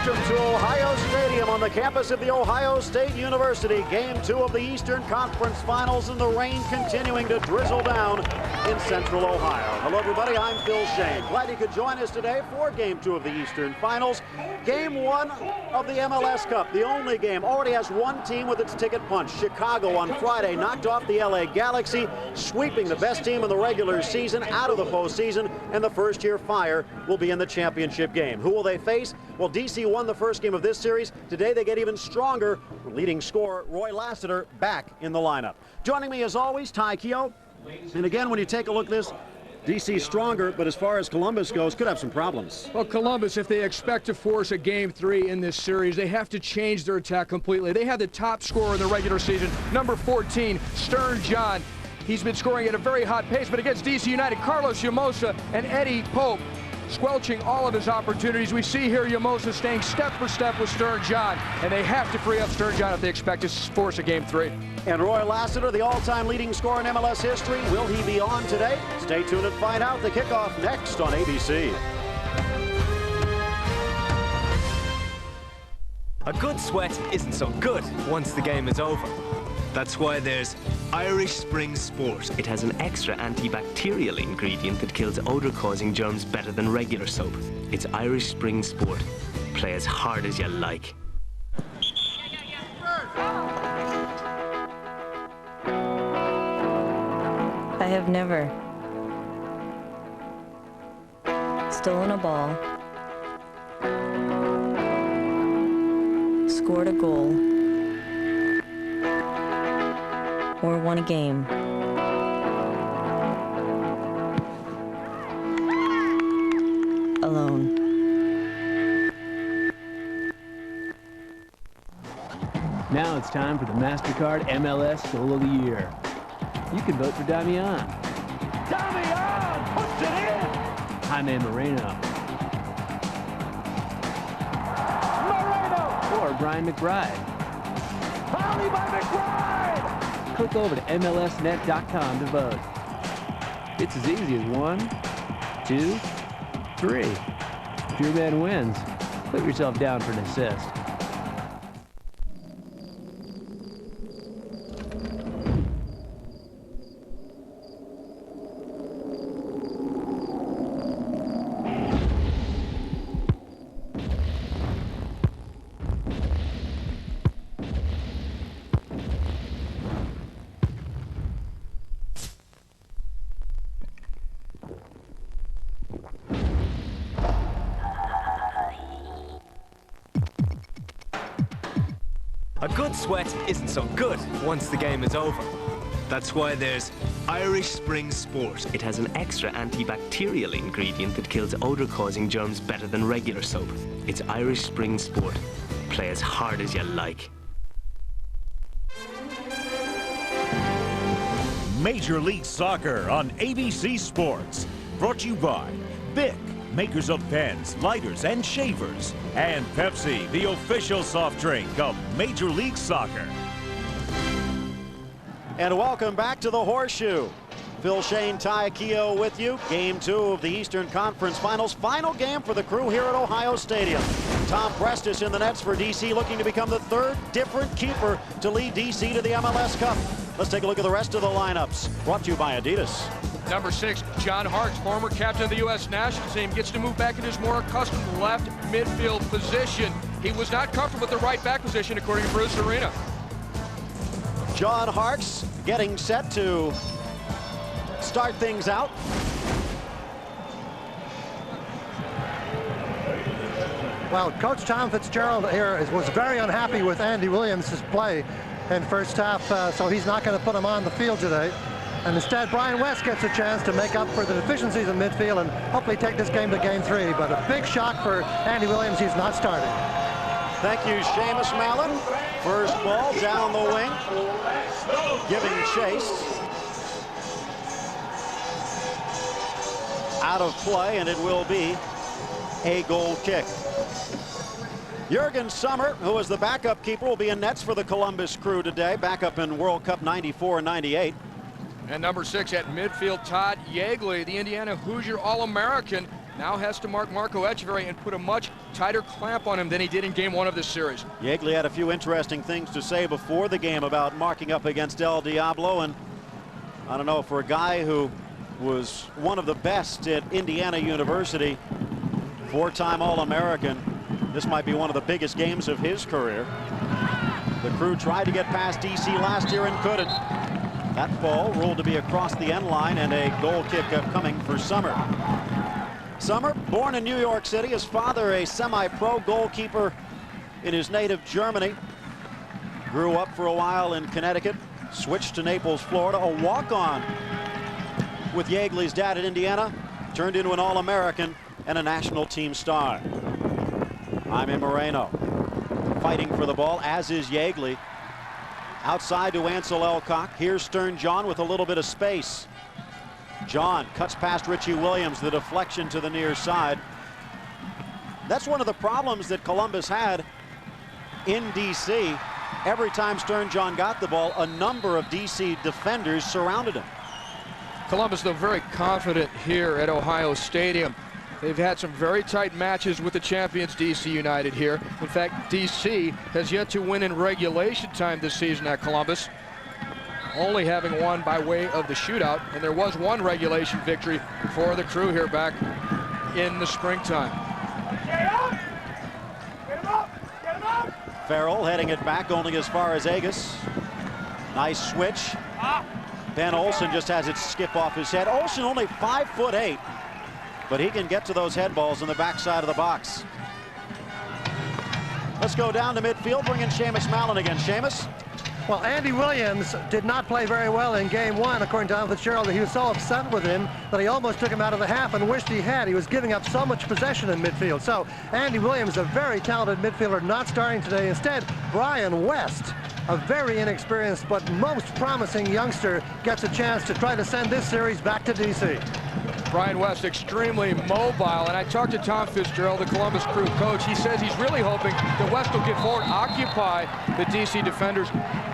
Welcome to Ohio Stadium on the campus of The Ohio State University. Game 2 of the Eastern Conference Finals, and the rain continuing to drizzle down in central Ohio. Hello, everybody. I'm Phil Shane. Glad you could join us today for Game 2 of the Eastern Finals. Game 1 of the MLS Cup, the only game, already has one team with its ticket punched. Chicago on Friday knocked off the LA Galaxy, sweeping the best team in the regular season out of the postseason, and the first-year Fire will be in the championship game. Who will they face? Well, DC won the first game of this series. Today they get even stronger. Leading scorer Roy Lassiter back in the lineup. Joining me as always, Ty Keogh. And again, when you take a look at this, DC's stronger, but as far as Columbus goes, could have some problems. Well, Columbus, if they expect to force a Game 3 in this series, they have to change their attack completely. They have the top scorer in the regular season, number 14, Stern John. He's been scoring at a very hot pace, but against DC United, Carlos Llamosa and Eddie Pope squelching all of his opportunities. We see here Llamosa staying step for step with Stern John, and they have to free up Stern John if they expect to force a Game 3. And Roy Lassiter, the all-time leading scorer in MLS history, will he be on today? Stay tuned and find out. The kickoff next on ABC. A good sweat isn't so good once the game is over. That's why there's Irish Spring Sport. It has an extra antibacterial ingredient that kills odor-causing germs better than regular soap. It's Irish Spring Sport. Play as hard as you like. I have never stolen a ball, scored a goal, or won a game. Alone. Now it's time for the MasterCard MLS Goal of the Year. You can vote for Damian. Damian puts it in! Jaime Moreno. Or Brian McBride. Volley by McBride! Click over to MLSnet.com to vote. It's as easy as 1, 2, 3. If your man wins, put yourself down for an assist. A good sweat isn't so good once the game is over. That's why there's Irish Spring Sport. It has an extra antibacterial ingredient that kills odor-causing germs better than regular soap. It's Irish Spring Sport. Play as hard as you like. Major League Soccer on ABC Sports. Brought to you by Bic, makers of pens, lighters, and shavers. And Pepsi, the official soft drink of Major League Soccer. And welcome back to the Horseshoe. Phil Shane, Ty Keogh with you. Game 2 of the Eastern Conference Finals. Final game for the crew here at Ohio Stadium. Tom Prestis in the nets for DC, looking to become the third different keeper to lead DC to the MLS Cup. Let's take a look at the rest of the lineups. Brought to you by Adidas. Number 6, John Hartz, former captain of the U.S. national team, gets to move back into his more accustomed left midfield position. He was not comfortable with the right back position, according to Bruce Arena. John Hartz getting set to start things out. Well, Coach Tom Fitzgerald here was very unhappy with Andy Williams' play in first half, so he's not going to put him on the field today. And instead, Brian West gets a chance to make up for the deficiencies in midfield and hopefully take this game to Game 3. But a big shock for Andy Williams. He's not starting. Thank you, Seamus Mallon. First ball down the wing, giving chase. Out of play, and it will be a goal kick. Jurgen Sommer, who is the backup keeper, will be in nets for the Columbus Crew today. Backup in World Cup '94 and '98. And number 6 at midfield, Todd Yeagley, the Indiana Hoosier All-American. now has to mark Marco Echeverry and put a much tighter clamp on him than he did in game 1 of this series. Yeagley had a few interesting things to say before the game about marking up against El Diablo, and I don't know, for a guy who was one of the best at Indiana University, 4-time All-American, this might be one of the biggest games of his career. The Crew tried to get past DC last year and couldn't. That ball ruled to be across the end line, and a goal kick coming for Summer. Summer, born in New York City, his father a semi-pro goalkeeper in his native Germany. Grew up for a while in Connecticut, switched to Naples, Florida, a walk-on with Yeagley's dad at Indiana, turned into an All-American and a national team star. Jaime Moreno fighting for the ball, as is Yeagley. Outside to Ansel Elcock. Here's Stern John with a little bit of space. John cuts past Richie Williams, the deflection to the near side. That's one of the problems that Columbus had in DC. Every time Stern John got the ball, a number of DC defenders surrounded him. Columbus, though, very confident here at Ohio Stadium. They've had some very tight matches with the champions DC United here. In fact, DC has yet to win in regulation time this season at Columbus, only having won by way of the shootout, and there was one regulation victory for the Crew here back in the springtime. Farrell heading it back only as far as Agus. Nice switch. Ben Olsen just has it skip off his head. Olsen only 5'8", but he can get to those head balls in the backside of the box. Let's go down to midfield, bring in Seamus Mallon again. Seamus? Well, Andy Williams did not play very well in game 1, according to Tom Fitzgerald. He was so upset with him that he almost took him out of the half and wished he had. He was giving up so much possession in midfield. So Andy Williams, a very talented midfielder, not starting today. Instead, Brian West, a very inexperienced but most promising youngster, gets a chance to try to send this series back to DC. Brian West, extremely mobile, and I talked to Tom Fitzgerald, the Columbus Crew coach. He says he's really hoping that West will get forward, occupy the DC defenders,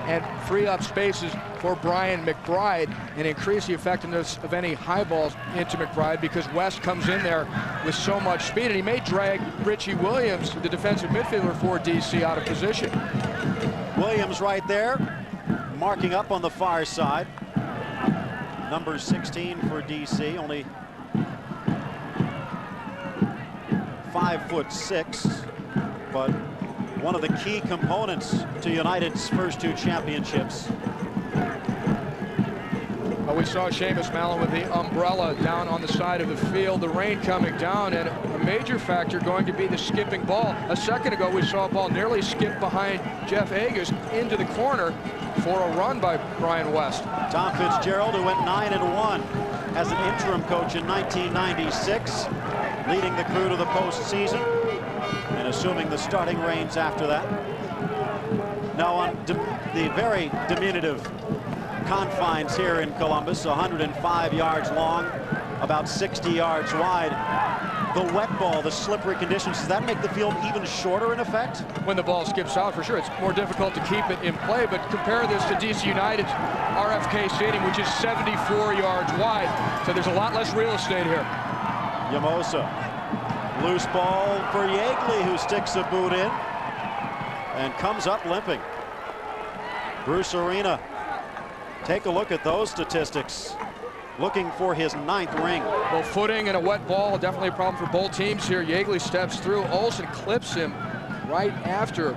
and free up spaces for Brian McBride and increase the effectiveness of any high balls into McBride, because West comes in there with so much speed, and he may drag Richie Williams, the defensive midfielder for DC, out of position. Williams right there, marking up on the far side. Number 16 for DC, only 5'6", but one of the key components to United's first 2 championships. Well, we saw Seamus Mallon with the umbrella down on the side of the field, the rain coming down, and a major factor going to be the skipping ball. A second ago, we saw a ball nearly skip behind Jeff Agus into the corner for a run by Brian West. Tom Fitzgerald, who went 9-1 as an interim coach in 1996, leading the Crew to the postseason and assuming the starting reins after that. Now on the very diminutive confines here in Columbus, 105 yards long, about 60 yards wide. The wet ball, the slippery conditions, does that make the field even shorter in effect? When the ball skips out, for sure, it's more difficult to keep it in play, but compare this to DC United's RFK Stadium, which is 74 yards wide, so there's a lot less real estate here. Yamosa, loose ball for Yeagley, who sticks a boot in and comes up limping. Bruce Arena, take a look at those statistics. Looking for his 9th ring. Well, footing and a wet ball, definitely a problem for both teams here. Yeagley steps through. Olsen clips him right after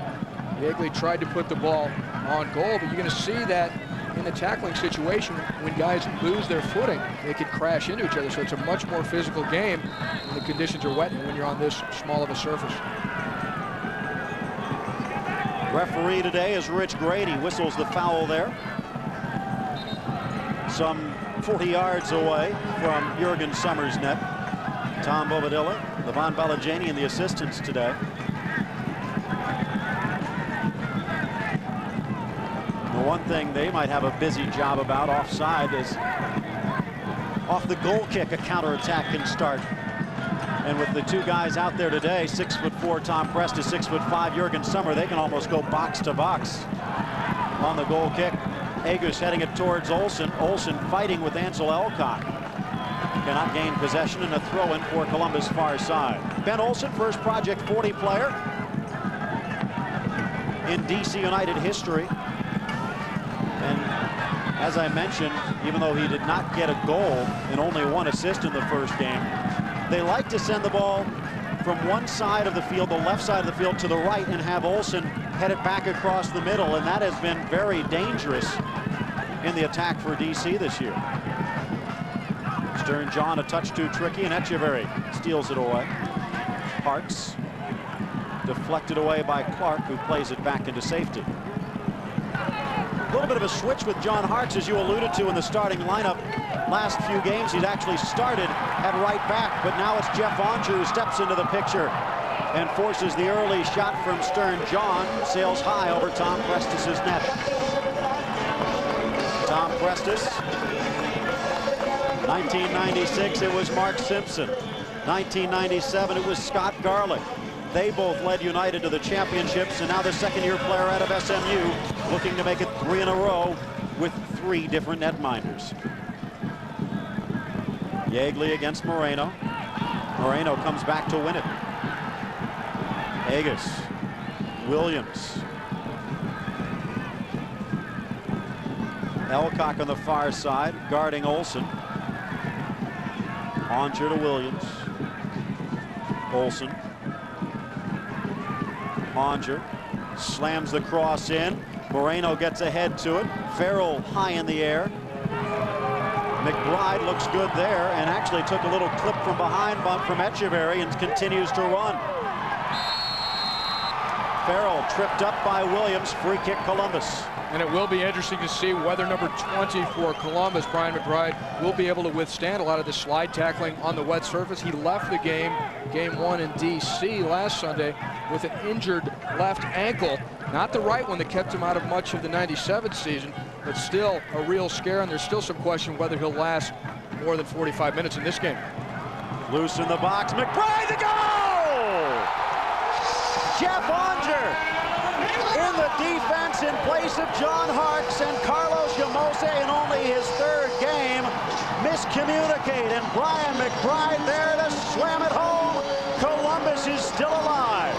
Yeagley tried to put the ball on goal. But you're going to see that in the tackling situation, when guys lose their footing, they could crash into each other. So it's a much more physical game when the conditions are wet and when you're on this small of a surface. Referee today is Rich Grady. Whistles the foul there. Some 40 yards away from Jurgen Summers' net. Tom Bobadilla, Levon Balagiani, and the assistants today. The one thing they might have a busy job about offside is off the goal kick, a counterattack can start. And with the 2 guys out there today, 6'4" Tom Presta, 6'5" Jurgen Summer, they can almost go box to box on the goal kick. Agus heading it towards Olsen. Olsen fighting with Ansel Elcock. cannot gain possession, and a throw-in for Columbus far side. Ben Olsen, first Project 40 player in DC United history. And as I mentioned, even though he did not get a goal and only 1 assist in the first game, they like to send the ball from one side of the field, the left side of the field, to the right, and have Olsen head it back across the middle, and that has been very dangerous in the attack for DC this year. Stern John a touch too tricky, and Echeverry steals it away. Hartz deflected away by Clark, who plays it back into safety. A little bit of a switch with John Hartz, as you alluded to in the starting lineup. Last few games he's actually started at right back, but now it's Jeff Onger who steps into the picture and forces the early shot from Stern John. Sails high over Tom Prestis' net. Tom Prestis. 1996 it was Mark Simpson. 1997 it was Scott Garlick. They both led United to the championships, and now the second-year player out of SMU looking to make it 3 in a row with 3 different netminders. Yeagley against Moreno. Moreno comes back to win it. Agus. Williams. Elcock on the far side, guarding Olsen. Onger to Williams. Olsen. Onger slams the cross in. Moreno gets ahead to it. Farrell high in the air. McBride looks good there and actually took a little clip from behind from Echeverry and continues to run. Farrell tripped up by Williams. Free kick Columbus. And it will be interesting to see whether number 20 for Columbus, Brian McBride, will be able to withstand a lot of the slide tackling on the wet surface. He left the game 1 in DC last Sunday with an injured left ankle. Not the right one that kept him out of much of the 97 season, but still a real scare, and there's still some question whether he'll last more than 45 minutes in this game. Loose in the box, McBride, the goal! Jeff Onger in the defense in place of John Hartz, and Carlos Yamose in only his 3rd game miscommunicate, and Brian McBride there to slam it home. Columbus is still alive.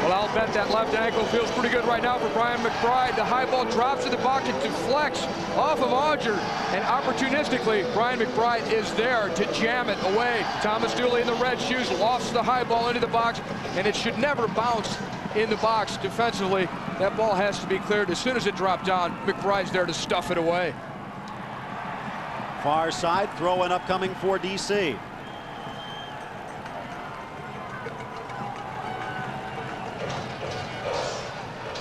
Well, I'll bet that left ankle feels pretty good right now for Brian McBride. The high ball drops in the box, it deflects off of Onger, and opportunistically, Brian McBride is there to jam it away. Thomas Dooley in the red shoes lofts the high ball into the box, and it should never bounce in the box defensively. That ball has to be cleared as soon as it dropped down. McBride's there to stuff it away. Far side, throw-in upcoming for DC.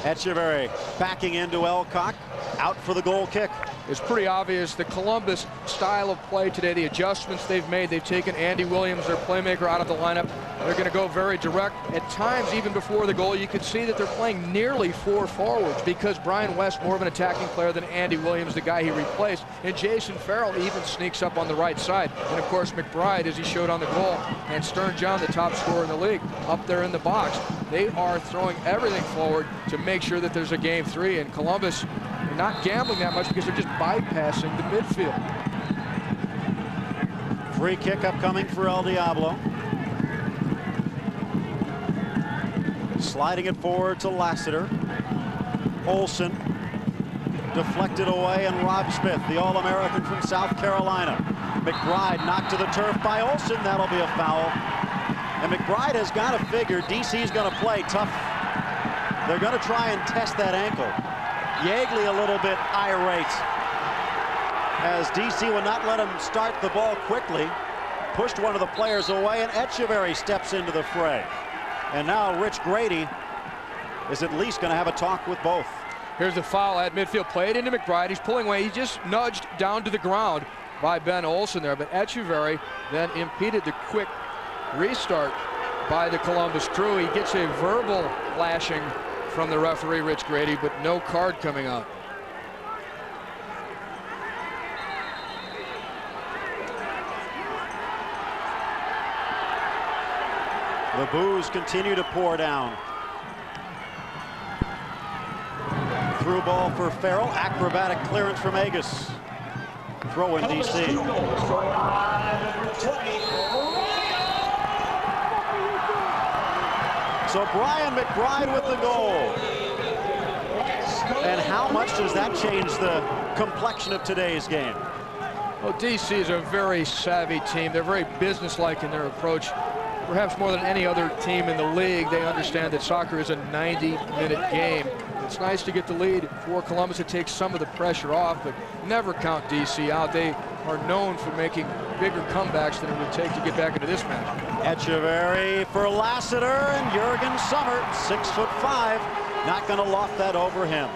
Echeverry backing into Elcock, out for the goal kick. It's pretty obvious the Columbus style of play today, the adjustments they've made. They've taken Andy Williams, their playmaker, out of the lineup. They're going to go very direct. At times, even before the goal, you could see that they're playing nearly 4 forwards because Brian West, more of an attacking player than Andy Williams, the guy he replaced. And Jason Farrell even sneaks up on the right side. And of course, McBride, as he showed on the goal, and Stern John, the top scorer in the league, up there in the box. They are throwing everything forward to make sure that there's a game 3. And Columbus, they're not gambling that much because they're just bypassing the midfield. Free kick upcoming for El Diablo. Sliding it forward to Lassiter. Olsen deflected away, and Rob Smith, the All-American from South Carolina. McBride knocked to the turf by Olsen. That'll be a foul. And McBride has got to figure DC's going to play tough. They're going to try and test that ankle. Yeagley a little bit irate as DC will not let him start the ball quickly. Pushed one of the players away, and Echeverry steps into the fray. And now Rich Grady is at least going to have a talk with both. Here's the foul at midfield, played into McBride. He's pulling away. He just nudged down to the ground by Ben Olsen there, but Echeverry then impeded the quick restart by the Columbus crew. He gets a verbal lashing from the referee, Rich Grady, but no card coming out. The boos continue to pour down. Through ball for Farrell. Acrobatic clearance from Agus. throw in DC. So Brian McBride with the goal. And how much does that change the complexion of today's game? Well, DC is a very savvy team. They're very businesslike in their approach. Perhaps more than any other team in the league, they understand that soccer is a 90-minute game. It's nice to get the lead for Columbus to take some of the pressure off, but never count DC out. They are known for making bigger comebacks than it would take to get back into this match. Echeverry for Lassiter, and Jurgen Sommer, 6'5", not going to loft that over him.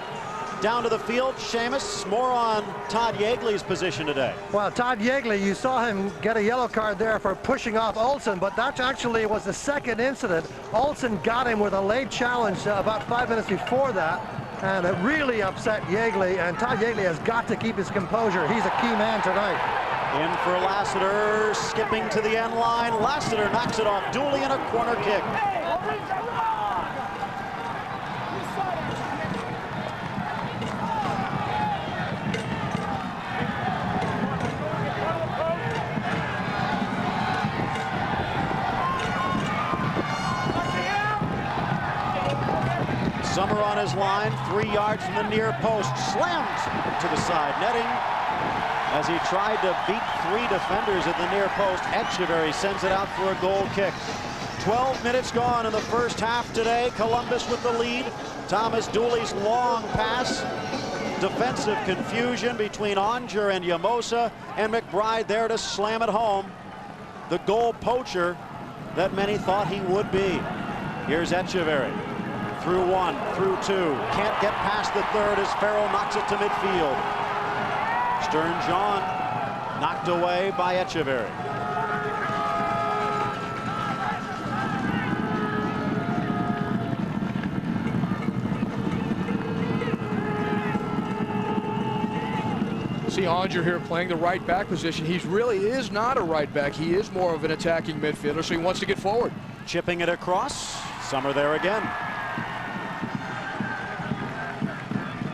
Down to the field, Seamus, more on Todd Yeagley's position today. Well, Todd Yeagley, you saw him get a yellow card there for pushing off Olsen, but that actually was the second incident. Olsen got him with a late challenge about 5 minutes before that, and it really upset Yeagley, and Todd Yeagley has got to keep his composure. He's a key man tonight. In for Lassiter, skipping to the end line. Lassiter knocks it off Dooley in a corner kick. Sommer on his line, 3 yards from the near post, slammed to the side netting. As he tried to beat 3 defenders at the near post, Echeverry sends it out for a goal kick. 12 minutes gone in the first half today. Columbus with the lead. Thomas Dooley's long pass. Defensive confusion between Onger and Yamosa, and McBride there to slam it home. The goal poacher that many thought he would be. Here's Echeverry. Through 1, through 2. Can't get past the third as Farrell knocks it to midfield. Stern John knocked away by Echeverry. See Onger here playing the right back position. He really is not a right back. He is more of an attacking midfielder, so he wants to get forward. Chipping it across. Sommer there again.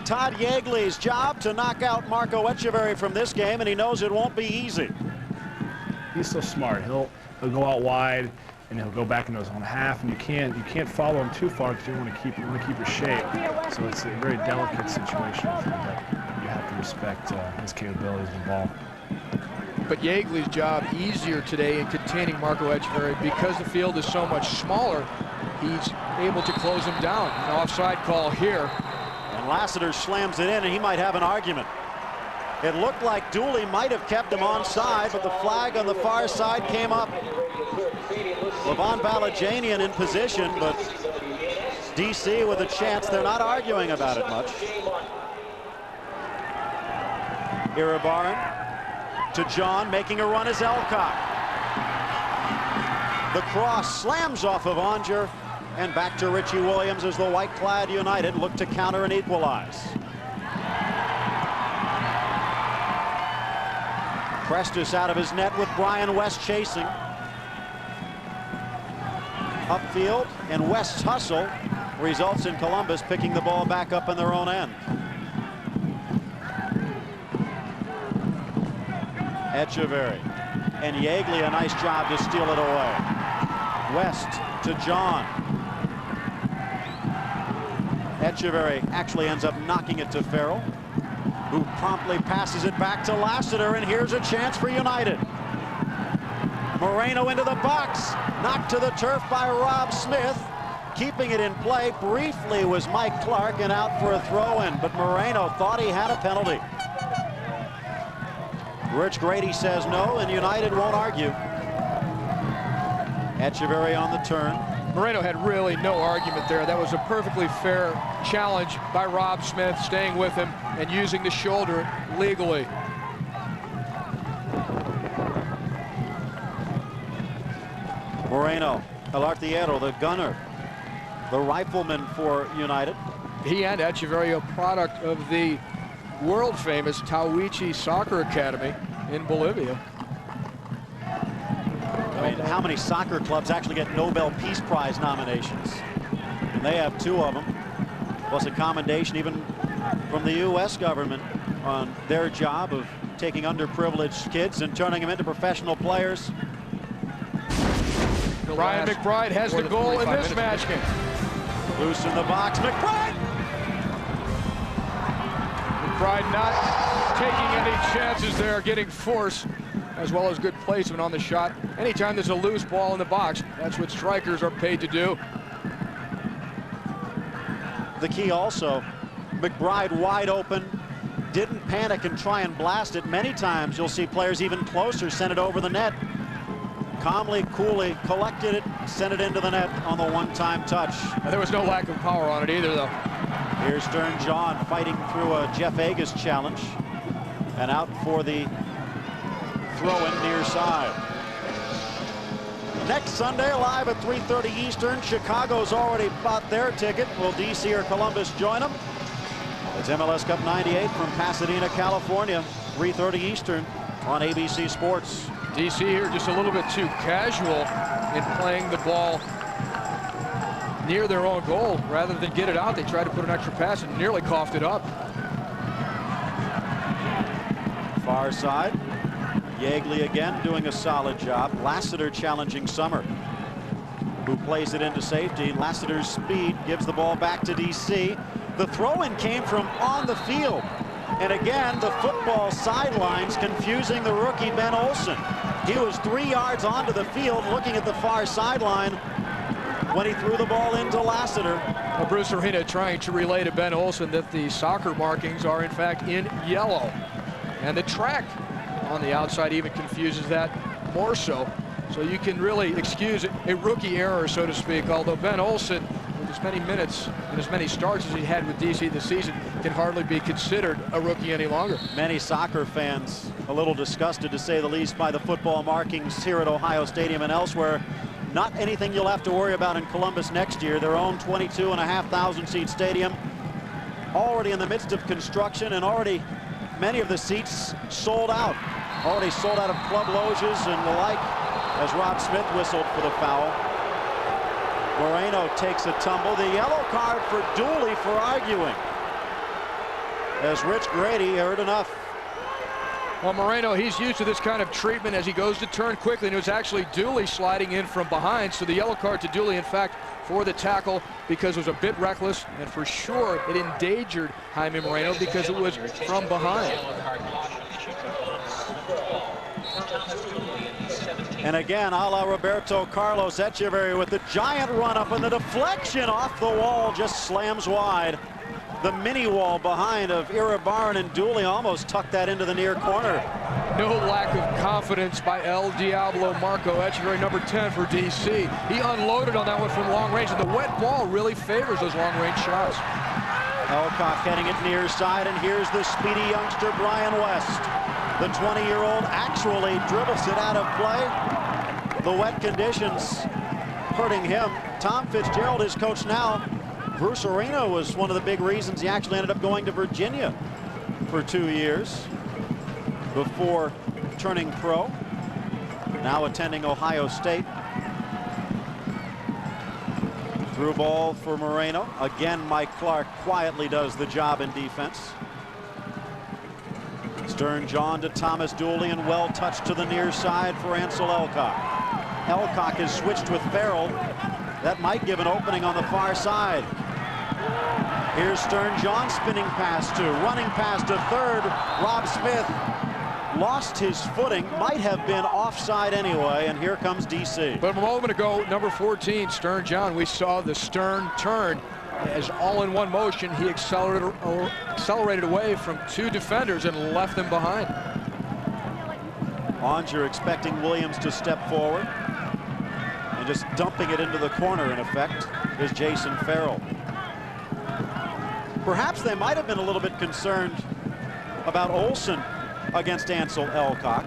Todd Yeagley's job to knock out Marco Echeverry from this game, and he knows it won't be easy. He's so smart. He'll go out wide and he'll go back into his own half, and you can't follow him too far because you want to keep your shape. So it's a very delicate situation with him, but you have to respect his capabilities of the ball. But Yeagley's job easier today in containing Marco Echeverry because the field is so much smaller. He's able to close him down. An offside call here. And Lassiter slams it in, and he might have an argument. It looked like Dooley might have kept him onside, but the flag on the far side came up. Levon Balajanian in position, but DC with a chance. They're not arguing about it much. Iribarren to John, making a run as Elcock. The cross slams off of Onger, and back to Richie Williams as the white-clad United look to counter and equalize. Prestus out of his net with Brian West chasing. Upfield, and West's hustle results in Columbus picking the ball back up in their own end. Echeverry and Yeagley, a nice job to steal it away. West to John. Echeverry actually ends up knocking it to Farrell, who promptly passes it back to Lassiter, and here's a chance for United. Moreno into the box, knocked to the turf by Rob Smith. Keeping it in play briefly was Mike Clark, and out for a throw-in, but Moreno thought he had a penalty. Rich Grady says no, and United won't argue. Echeverry on the turn. Moreno had really no argument there. That was a perfectly fair challenge by Rob Smith, staying with him and using the shoulder legally. Moreno, El Artillero, the gunner, the rifleman for United. He and Echeverry, a product of the world-famous Tawichi Soccer Academy in Bolivia. I mean, how many soccer clubs actually get Nobel Peace Prize nominations? And they have 2 of them, plus a commendation even from the U.S. government on their job of taking underprivileged kids and turning them into professional players. Ryan McBride has the goal in this match game. Loose in the box, McBride! McBride not taking any chances there, getting force, as well as good placement on the shot. Anytime there's a loose ball in the box, that's what strikers are paid to do. The key also, McBride wide open, didn't panic and try and blast it. Many times you'll see players even closer send it over the net. Calmly, coolly collected it, sent it into the net on the one-time touch. And there was no lack of power on it either, though. Here's Stern John fighting through a Jeff Agus challenge. And out for the throw-in near side. Next Sunday, live at 3:30 Eastern. Chicago's already bought their ticket. Will DC or Columbus join them? It's MLS Cup 98 from Pasadena, California. 3:30 Eastern on ABC Sports. DC here just a little bit too casual in playing the ball near their own goal. Rather than get it out, they tried to put an extra pass and nearly coughed it up. Far side. Yeagley again doing a solid job. Lassiter challenging Summer, who plays it into safety. Lassiter's speed gives the ball back to DC. The throw-in came from on the field. And again, the football sidelines confusing the rookie Ben Olsen. He was 3 yards onto the field looking at the far sideline when he threw the ball into Lassiter. Well, Bruce Arena trying to relay to Ben Olsen that the soccer markings are in fact in yellow. And the track on the outside even confuses that more so. So you can really excuse a rookie error, so to speak, although Ben Olsen, with as many minutes and as many starts as he had with DC this season, can hardly be considered a rookie any longer. Many soccer fans a little disgusted, to say the least, by the football markings here at Ohio Stadium and elsewhere. Not anything you'll have to worry about in Columbus next year. Their own 22,500 seat stadium, already in the midst of construction, and already many of the seats sold out. Already sold out of club loges and the like, as Rob Smith whistled for the foul. Moreno takes a tumble. The yellow card for Dooley for arguing, as Rich Grady heard enough. Well, Moreno, he's used to this kind of treatment as he goes to turn quickly, and it was actually Dooley sliding in from behind. So the yellow card to Dooley, in fact, for the tackle, because it was a bit reckless, and for sure it endangered Jaime Moreno because it was from behind. And again, a la Roberto Carlos Echeverri with the giant run up, and the deflection off the wall just slams wide. The mini wall behind of Iribarren, and Dooley almost tucked that into the near corner. No lack of confidence by El Diablo Marco Echeverri, number 10 for DC. He unloaded on that one from long range, and the wet ball really favors those long range shots. Elcock heading it near side, and here's the speedy youngster Brian West. The 20-year-old actually dribbles it out of play. The wet conditions hurting him. Tom Fitzgerald, his coach now. Bruce Arena was one of the big reasons he actually ended up going to Virginia for 2 years before turning pro. Now attending Ohio State. Through ball for Moreno. Again, Mike Clark quietly does the job in defense. Stern John to Thomas Dooley, and well touched to the near side for Ansel Elcock. Elcock has switched with Farrell. That might give an opening on the far side. Here's Stern John spinning pass to, running pass to third. Rob Smith lost his footing, might have been offside anyway, and here comes DC. But a moment ago, number 14, Stern John, we saw the Stern turn as all in one motion. He accelerated away from two defenders and left them behind. Onger expecting Williams to step forward, and just dumping it into the corner in effect is Jason Farrell. Perhaps they might have been a little bit concerned about Olsen against Ansel Elcock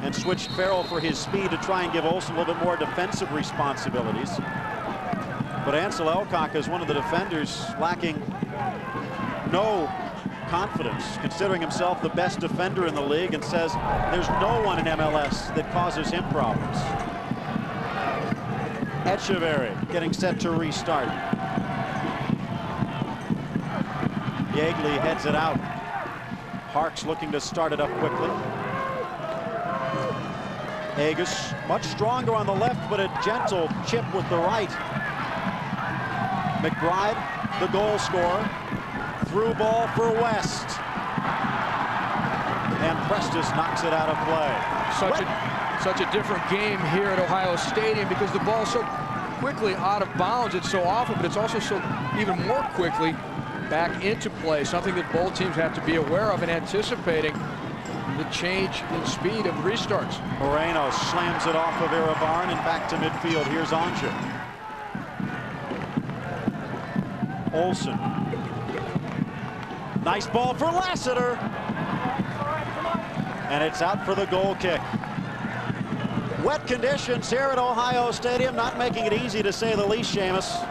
and switched Farrell for his speed to try and give Olsen a little bit more defensive responsibilities. But Ansel Elcock is one of the defenders lacking no confidence, considering himself the best defender in the league, and says there's no one in MLS that causes him problems. Echeverri getting set to restart. Yeagley heads it out. Harks looking to start it up quickly. Agus much stronger on the left, but a gentle chip with the right. McBride, the goal scorer. Through ball for West. And Prestis knocks it out of play. Such a different game here at Ohio Stadium because the ball's so quickly out of bounds. It's so often, but it's also so even more quickly back into play, something that both teams have to be aware of and anticipating the change in speed of restarts. Moreno slams it off of Irabarren and back to midfield. Here's Anja. Olsen. Nice ball for Lassiter. And it's out for the goal kick. Wet conditions here at Ohio Stadium, not making it easy to say the least, Seamus.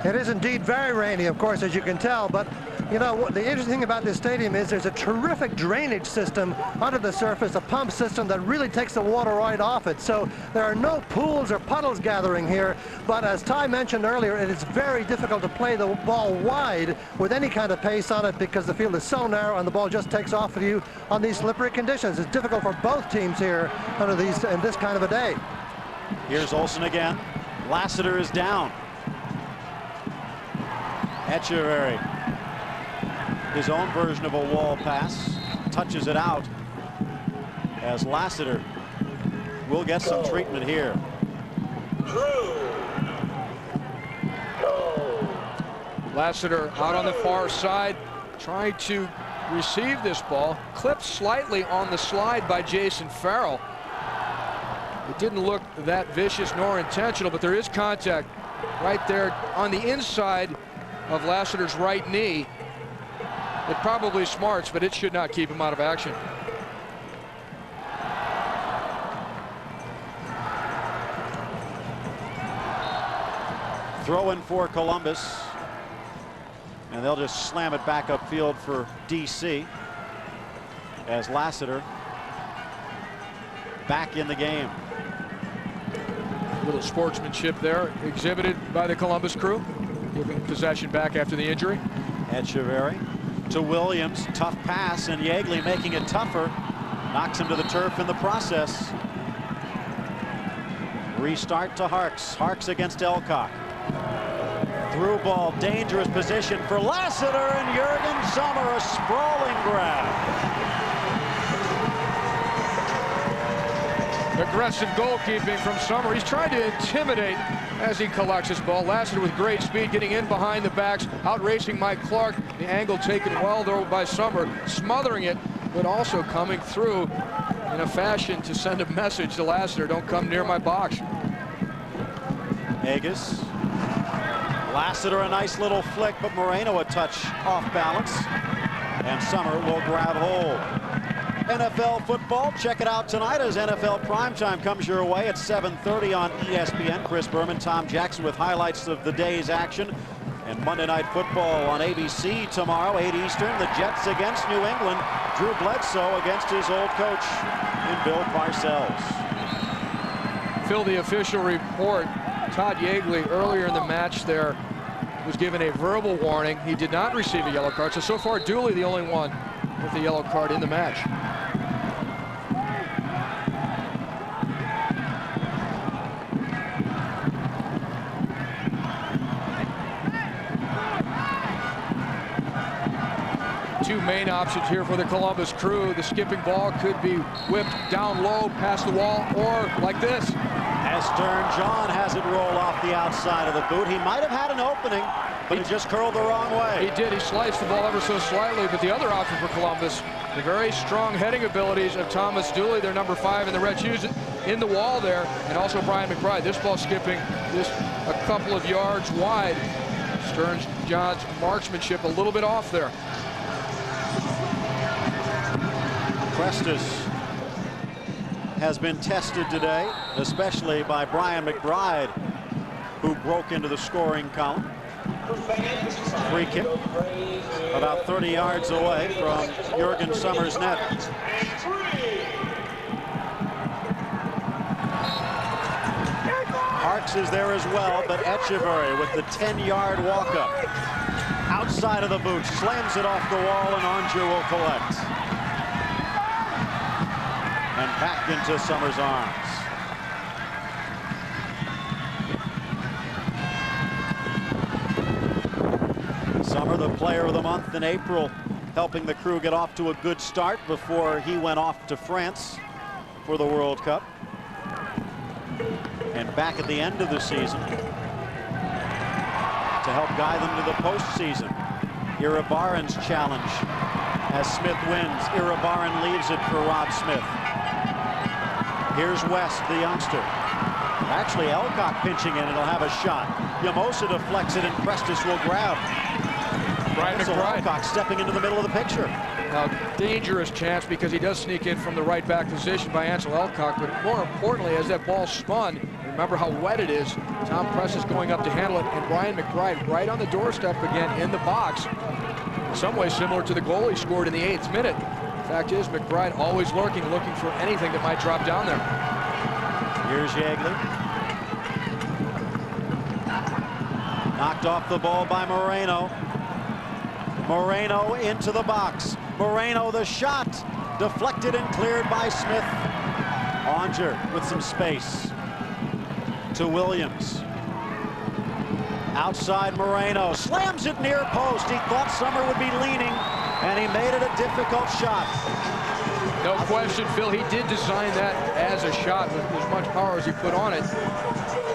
It is indeed very rainy, of course, as you can tell, but you know, the interesting thing about this stadium is there's a terrific drainage system under the surface, a pump system that really takes the water right off it. So there are no pools or puddles gathering here, but as Ty mentioned earlier, it is very difficult to play the ball wide with any kind of pace on it because the field is so narrow and the ball just takes off of you on these slippery conditions. It's difficult for both teams here under these in this kind of a day. Here's Olsen again. Lassiter is down. Echeverry, his own version of a wall pass, touches it out as Lassiter will get some treatment here. Lassiter out on the far side, trying to receive this ball, clipped slightly on the slide by Jason Farrell. It didn't look that vicious nor intentional, but there is contact right there on the inside of Lassiter's right knee. It probably smarts, but it should not keep him out of action. Throw in for Columbus, and they'll just slam it back upfield for DC as Lassiter back in the game. A little sportsmanship there exhibited by the Columbus crew, giving possession back after the injury. Echeverry to Williams, tough pass, and Yeagley making it tougher, knocks him to the turf in the process. Restart to Harks. Harks against Elcock. Through ball, dangerous position for Lassiter, and Jurgen Sommer, a sprawling grab. Aggressive goalkeeping from Sommer. He's trying to intimidate as he collects his ball. Lassiter with great speed, getting in behind the backs, outracing Mike Clark. The angle taken well though by Sommer, smothering it, but also coming through in a fashion to send a message to Lassiter: don't come near my box. Agus. Lassiter a nice little flick, but Moreno a touch off balance. And Sommer will grab hold. NFL football, check it out tonight as NFL Primetime comes your way at 7:30 on ESPN. Chris Berman, Tom Jackson with highlights of the day's action. And Monday Night Football on ABC tomorrow, 8 Eastern. The Jets against New England. Drew Bledsoe against his old coach in Bill Parcells. Phil, the official report, Todd Yeagley earlier in the match there was given a verbal warning. He did not receive a yellow card, so far Dooley the only one with the yellow card in the match. Two main options here for the Columbus crew. The skipping ball could be whipped down low past the wall, or like this. As Stern John has it roll off the outside of the boot. He might have had an opening, but it just curled the wrong way. He did. He sliced the ball ever so slightly, but the other option for Columbus, the very strong heading abilities of Thomas Dooley, their number 5, and the Reds use it in the wall there, and also Brian McBride. This ball skipping just a couple of yards wide. Stern John's marksmanship a little bit off there. Prestis has been tested today, especially by Brian McBride, who broke into the scoring column. Free kick about 30 yards away from Jurgen Sommer's net. Parks is there as well, but Echeverry with the 10-yard walk-up. Outside of the boot, slams it off the wall, and Onger will collect. And back into Summers' arms. Summer, the player of the month in April, helping the Crew get off to a good start before he went off to France for the World Cup. And back at the end of the season to help guide them to the postseason. Iribarren's challenge as Smith wins. Iribarren leaves it for Rob Smith. Here's West, the youngster. Actually, Elcock pinching in, and he'll have a shot. Yamosa deflects it, and Prestis will grab. Brian So McBride. Elcock stepping into the middle of the picture. Now, dangerous chance because he does sneak in from the right back position by Ansel Elcock, but more importantly, as that ball spun, remember how wet it is. Tom Prestis going up to handle it, and Brian McBride right on the doorstep again in the box. In some ways similar to the goal he scored in the 8th minute. Fact is, McBride always looking for anything that might drop down there. Here's Yeagley. Knocked off the ball by Moreno. Moreno into the box. Moreno the shot. Deflected and cleared by Smith. Onger with some space. To Williams. Outside Moreno. Slams it near post. He thought Summer would be leaning, and he made it a difficult shot. No question, Phil, he did design that as a shot with as much power as he put on it.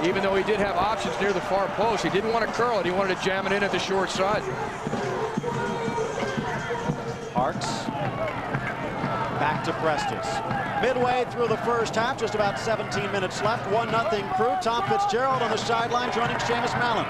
Even though he did have options near the far post, he didn't want to curl it. He wanted to jam it in at the short side. Parks. Back to Prestis. Midway through the first half, just about 17 minutes left. 1-0 Crew. Tom Fitzgerald on the sideline joining Seamus Mallon.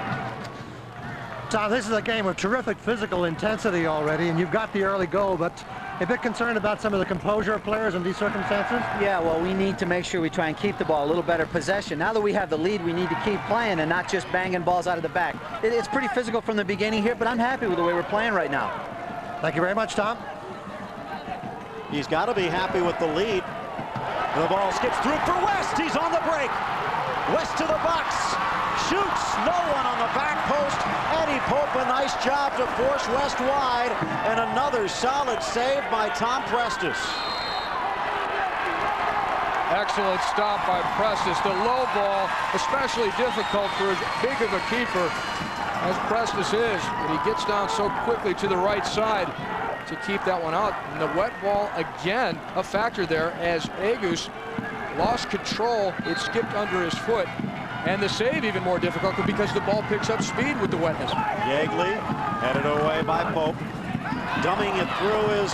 Tom, this is a game of terrific physical intensity already, and you've got the early goal, but a bit concerned about some of the composure of players in these circumstances? Yeah, well, we need to make sure we try and keep the ball, a little better possession. Now that we have the lead, we need to keep playing and not just banging balls out of the back. It's pretty physical from the beginning here, but I'm happy with the way we're playing right now. Thank you very much, Tom. He's got to be happy with the lead. The ball skips through for West. He's on the break. West to the box. Shoots. No one on the back post. Eddie Pope, a nice job to force West wide. And another solid save by Tom Prestis. Excellent stop by Prestis. The low ball, especially difficult for as big of a keeper as Prestis is. But he gets down so quickly to the right side to keep that one out. And the wet ball, again, a factor there as Agus lost control. It skipped under his foot. And the save even more difficult because the ball picks up speed with the wetness. Yeagley headed away by Pope. Dumbing it through is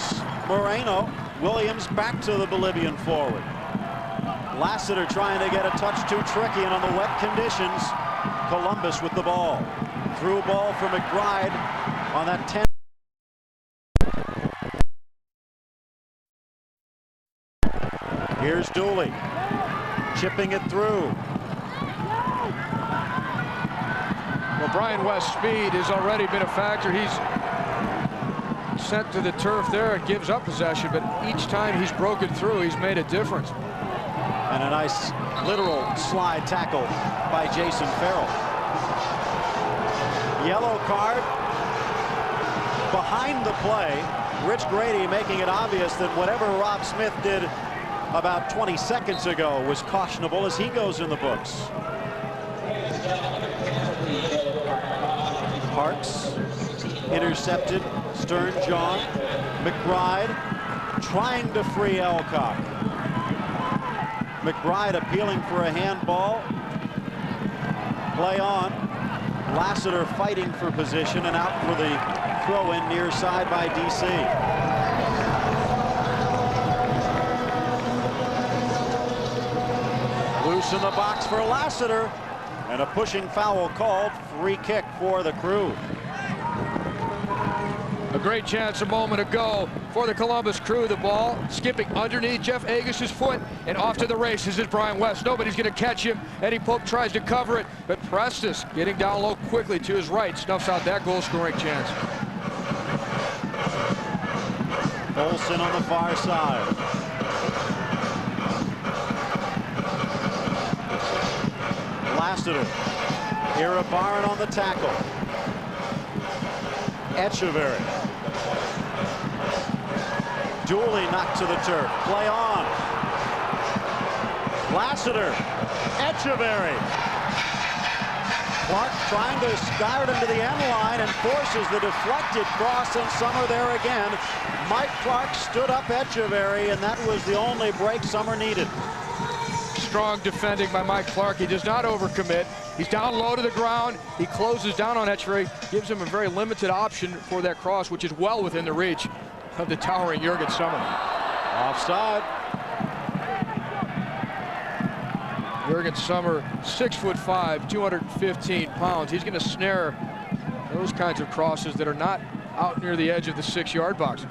Moreno. Williams back to the Bolivian forward. Lassiter trying to get a touch too tricky, and on the wet conditions, Columbus with the ball. Through ball for McBride on that 10. Here's Dooley chipping it through. Well, Brian West's speed has already been a factor. He's sent to the turf there. It gives up possession, but each time he's broken through, he's made a difference. And a nice literal slide tackle by Jason Farrell. Yellow card behind the play. Rich Grady making it obvious that whatever Rob Smith did about 20 seconds ago was cautionable as he goes in the books. Parks intercepted. Stern John. McBride trying to free Elcock. McBride appealing for a handball. Play on. Lassiter fighting for position and out for the throw-in near side by DC. Loose in the box for Lassiter, and a pushing foul called. Free kick for the Crew. A great chance a moment ago for the Columbus Crew. The ball skipping underneath Jeff Agus's foot, and off to the races is Brian West. Nobody's going to catch him. Eddie Pope tries to cover it, but Prestis getting down low quickly to his right snuffs out that goal-scoring chance. Olsen on the far side. Lassiter. Iribarren on the tackle. Echeverry. Dooley knocked to the turf. Play on. Lassiter. Echeverry. Clark trying to skyr it into the end line and forces the deflected cross, and Summer there again. Mike Clark stood up Echeverry, and that was the only break Summer needed. Strong defending by Mike Clark. He does not overcommit. He's down low to the ground. He closes down on Echeverry, gives him a very limited option for that cross, which is well within the reach of the towering Jurgen Summer. Offside. Jurgen Summer, 6'5", 215 pounds. He's going to snare those kinds of crosses that are not out near the edge of the 6-yard box.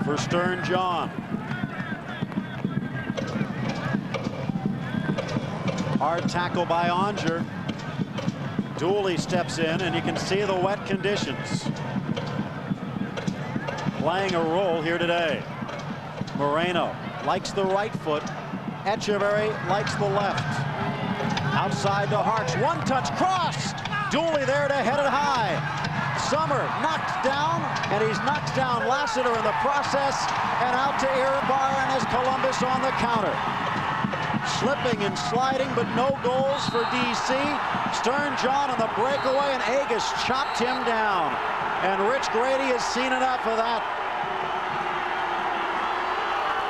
For Stern John. Hard tackle by Onger. Dooley steps in, and you can see the wet conditions playing a role here today. Moreno likes the right foot. Echeverry likes the left. Outside to Hartz. One-touch cross. Dooley there to head it high. Summer knocked down, and he's knocked down Lassiter in the process, and out to Iribarren as Columbus on the counter. Slipping and sliding, but no goals for DC. Stern John on the breakaway, and Agus chopped him down. And Rich Grady has seen enough of that.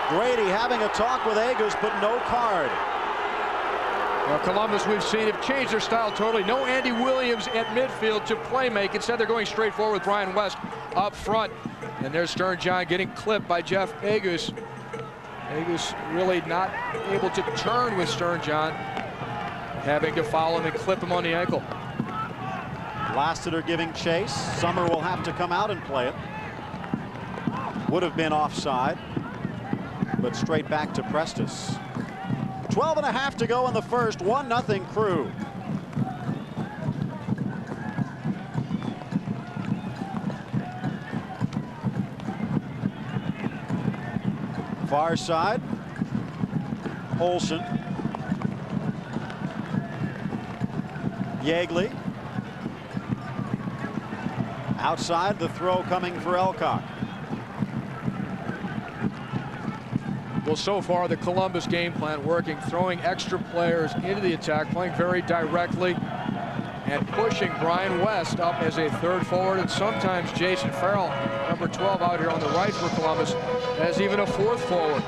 Grady having a talk with Agus, but no card. Well, Columbus, we've seen, have changed their style totally. No Andy Williams at midfield to play make. Instead, they're going straight forward with Brian West up front. And there's Stern John getting clipped by Jeff Agus. Agus really not able to turn with Stern John, having to foul him and clip him on the ankle. Lassiter giving chase. Summer will have to come out and play it. Would have been offside, but straight back to Prestis. 12.5 to go in the first. 1-0 Crew. Far side. Olsen. Yeagley. Outside, the throw coming for Elcock. Well, so far the Columbus game plan working, throwing extra players into the attack, playing very directly, and pushing Brian West up as a third forward, and sometimes Jason Farrell, number 12 out here on the right for Columbus, as even a fourth forward.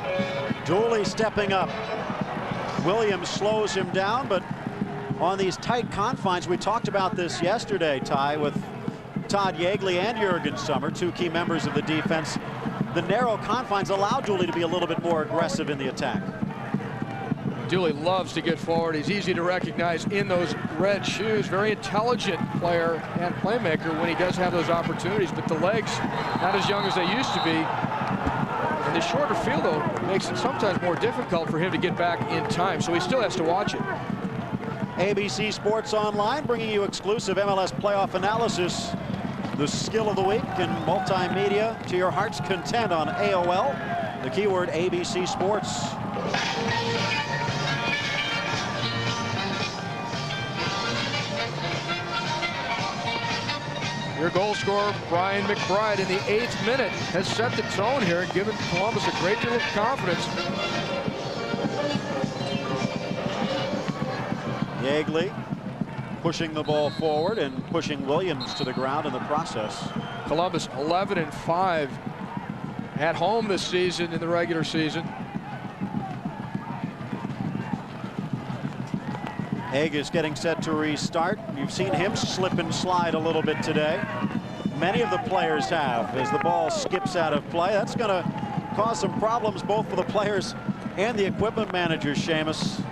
Dooley stepping up. Williams slows him down, but on these tight confines, we talked about this yesterday, Ty, with Todd Yeagley and Jurgen Summer, two key members of the defense. The narrow confines allow Dooley to be a little bit more aggressive in the attack. Dooley loves to get forward. He's easy to recognize in those red shoes. Very intelligent player and playmaker when he does have those opportunities, but the legs not as young as they used to be. And the shorter field, though, makes it sometimes more difficult for him to get back in time, so he still has to watch it. ABC Sports Online bringing you exclusive MLS playoff analysis, the skill of the week, and multimedia to your heart's content on AOL. The keyword ABC Sports. Your goal scorer, Brian McBride, in the 8th minute, has set the tone here and given Columbus a great deal of confidence. Yeagley pushing the ball forward and pushing Williams to the ground in the process. Columbus 11-5 at home this season in the regular season. Agus getting set to restart. You've seen him slip and slide a little bit today. Many of the players have as the ball skips out of play. That's going to cause some problems both for the players and the equipment managers, Seamus.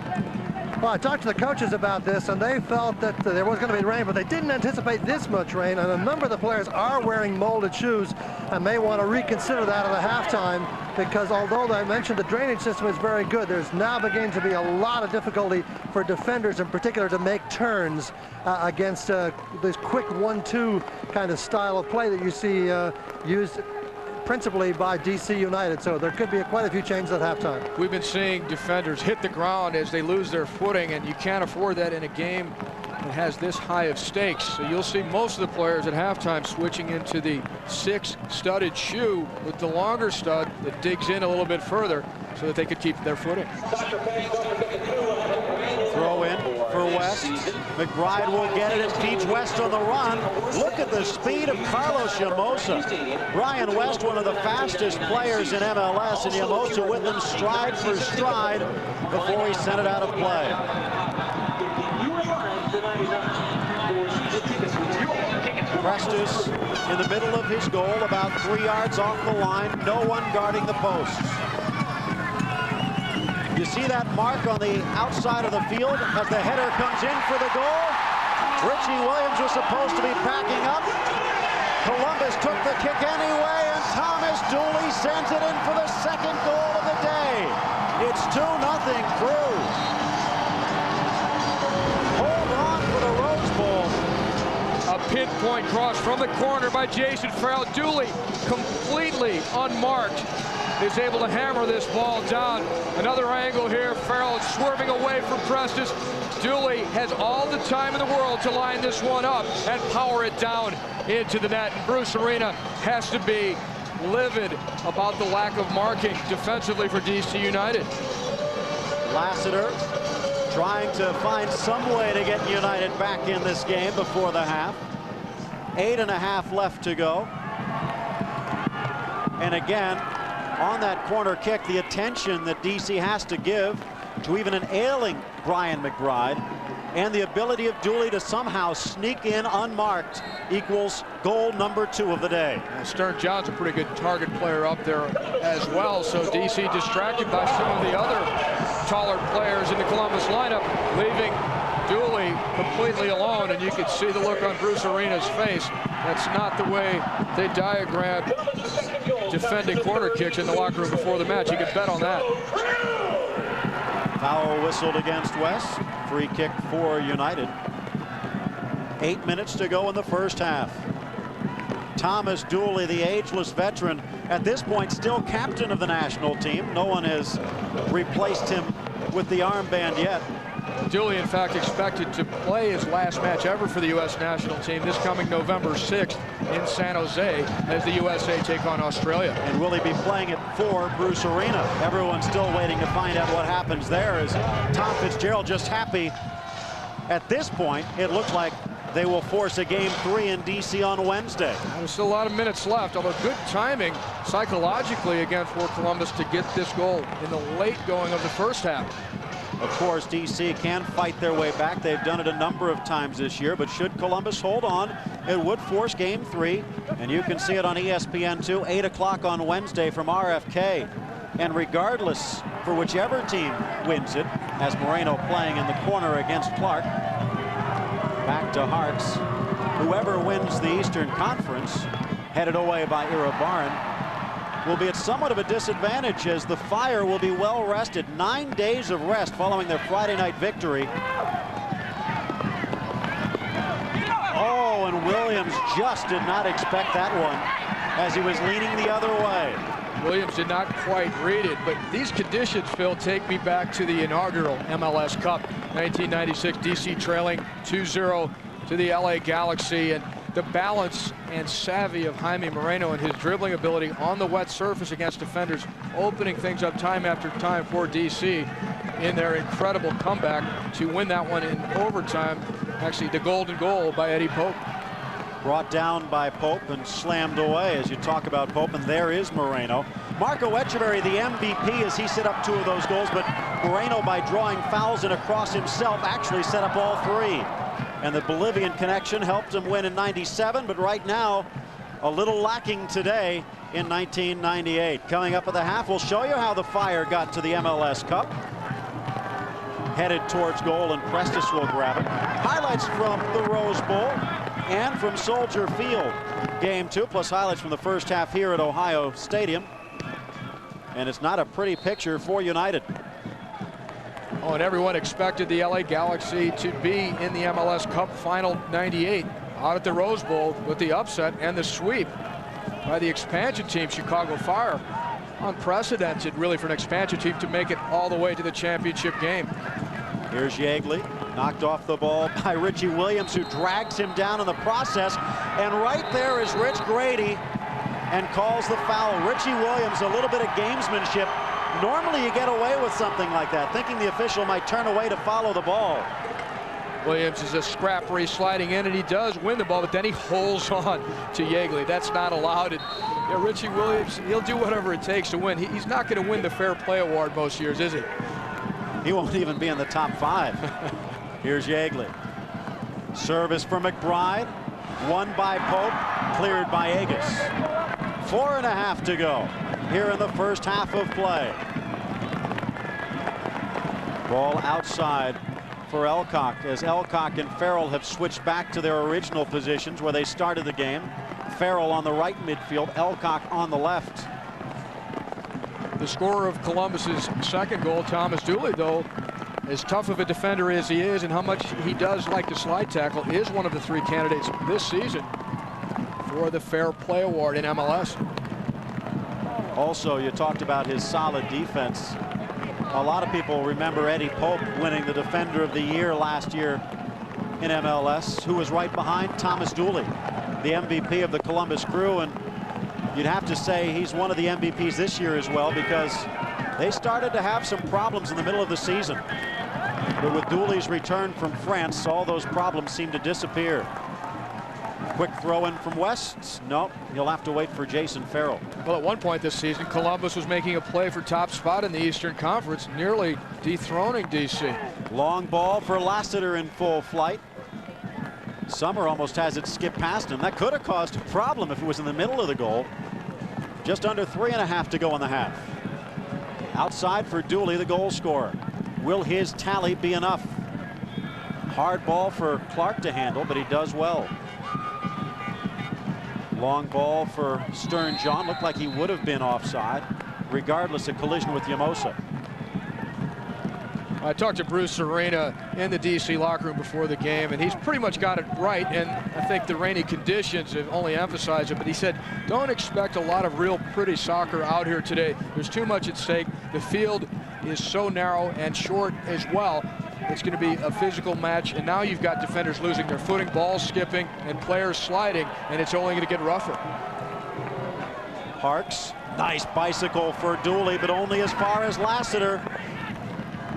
Well, I talked to the coaches about this, and they felt that there was going to be rain, but they didn't anticipate this much rain, and a number of the players are wearing molded shoes and may want to reconsider that at the halftime, because although I mentioned the drainage system is very good, there's now beginning to be a lot of difficulty for defenders in particular to make turns against this quick 1-2 kind of style of play that you see used principally by DC United, so there could be quite a few changes at halftime. We've been seeing defenders hit the ground as they lose their footing, and you can't afford that in a game that has this high of stakes. So you'll see most of the players at halftime switching into the 6-studded shoe with the longer stud that digs in a little bit further so that they could keep their footing. Throw in for West. McBride will get it and feeds West on the run. Look at the speed of Carlos Llamosa. Brian West, one of the fastest players in MLS, and Llamosa with him stride for stride before he sent it out of play. Prestes in the middle of his goal, about 3 yards off the line. No one guarding the posts. You see that mark on the outside of the field as the header comes in for the goal. Richie Williams was supposed to be backing up. Columbus took the kick anyway, and Thomas Dooley sends it in for the second goal of the day. It's 2-0 Crew. Hold on for the Rose Bowl. A pinpoint cross from the corner by Jason Farrell. Dooley, completely unmarked, is able to hammer this ball down. Another angle here. Farrell swerving away from Prestes. Dooley has all the time in the world to line this one up and power it down into the net. And Bruce Arena has to be livid about the lack of marking defensively for DC United. Lassiter trying to find some way to get United back in this game before the half. 8.5 left to go. And again, on that corner kick, the attention that DC has to give to even an ailing Brian McBride, and the ability of Dooley to somehow sneak in unmarked equals goal number 2 of the day. Stern John's a pretty good target player up there as well, so DC distracted by some of the other taller players in the Columbus lineup, leaving Dooley completely alone, and you could see the look on Bruce Arena's face. That's not the way they diagrammed defending corner kicks in the locker room before the match. You could bet on that. Foul whistled against West. Free kick for United. 8 minutes to go in the first half. Thomas Dooley, the ageless veteran, at this point still captain of the national team. No one has replaced him with the armband yet. Dooley, in fact, expected to play his last match ever for the U.S. national team this coming November 6th in San Jose as the USA take on Australia. And will he be playing it for Bruce Arena? Everyone's still waiting to find out what happens there. Is Tom Fitzgerald just happy? At this point, it looks like they will force a game 3 in D.C. on Wednesday. There's still a lot of minutes left, although good timing psychologically again for Columbus to get this goal in the late going of the first half. Of course, DC can fight their way back. They've done it a number of times this year, but should Columbus hold on, it would force game 3, and you can see it on ESPN2, 8 o'clock on Wednesday from RFK. And regardless, for whichever team wins it, as Moreno playing in the corner against Clark, back to Hartz. Whoever wins the Eastern Conference, headed away by Iribarren, will be at somewhat of a disadvantage as the Fire will be well rested. 9 days of rest following their Friday night victory. Oh, and Williams just did not expect that one as he was leaning the other way. Williams did not quite read it, but these conditions, Phil, take me back to the inaugural MLS Cup, 1996, DC trailing 2-0 to the LA Galaxy, and the balance and savvy of Jaime Moreno and his dribbling ability on the wet surface against defenders, opening things up time after time for DC in their incredible comeback to win that one in overtime. Actually, the golden goal by Eddie Pope. Brought down by Pope and slammed away as you talk about Pope, and there is Moreno. Marco Echeverri, the MVP, as he set up 2 of those goals, but Moreno, by drawing fouls and across himself, actually set up all 3. And the Bolivian connection helped him win in '97, but right now, a little lacking today in 1998. Coming up at the half, we'll show you how the Fire got to the MLS Cup. Headed towards goal, and Prestes will grab it. Highlights from the Rose Bowl and from Soldier Field. Game 2, plus highlights from the first half here at Ohio Stadium. And it's not a pretty picture for United. Oh, and everyone expected the LA Galaxy to be in the MLS Cup Final '98 out at the Rose Bowl with the upset and the sweep. by the expansion team, Chicago Fire. Unprecedented, really, for an expansion team to make it all the way to the championship game. Here's Yeagley, knocked off the ball by Richie Williams, who drags him down in the process. And right there is Rich Grady and calls the foul. Richie Williams, a little bit of gamesmanship. Normally you get away with something like that, thinking the official might turn away to follow the ball. Williams is a scrapper. He's sliding in, and he does win the ball, but then he holds on to Yeagley. That's not allowed. And, yeah, Richie Williams, he'll do whatever it takes to win. He's not going to win the Fair Play Award most years, is he? He won't even be in the top 5. Here's Yeagley. Service for McBride. Won by Pope, cleared by Agus. 4.5 to go here in the first half of play. Ball outside for Elcock, as Elcock and Farrell have switched back to their original positions where they started the game. Farrell on the right midfield, Elcock on the left. The scorer of Columbus's second goal, Thomas Dooley, though, as tough of a defender as he is and how much he does like to slide tackle, is one of the 3 candidates this season for the Fair Play Award in MLS. Also, you talked about his solid defense. A lot of people remember Eddie Pope winning the Defender of the Year last year in MLS, who was right behind Thomas Dooley, the MVP of the Columbus Crew. And you'd have to say he's one of the MVPs this year as well, because they started to have some problems in the middle of the season. But with Dooley's return from France, all those problems seem to disappear. Quick throw in from West. Nope, he'll have to wait for Jason Farrell. Well, at one point this season, Columbus was making a play for top spot in the Eastern Conference, nearly dethroning DC. Long ball for Lassiter in full flight. Summer almost has it skip past him. That could have caused a problem if it was in the middle of the goal. Just under 3.5 to go in the half. Outside for Dooley, the goal scorer. Will his tally be enough? Hard ball for Clark to handle, but he does well. Long ball for Stern John. Looked like he would have been offside, regardless of collision with Yamosa. I talked to Bruce Arena in the DC locker room before the game, and he's pretty much got it right. And I think the rainy conditions have only emphasized it. But he said, don't expect a lot of real pretty soccer out here today. There's too much at stake. The field is so narrow and short as well. It's going to be a physical match, and now you've got defenders losing their footing, balls skipping, and players sliding, and it's only going to get rougher. Parks, nice bicycle for Dooley, but only as far as Lassiter.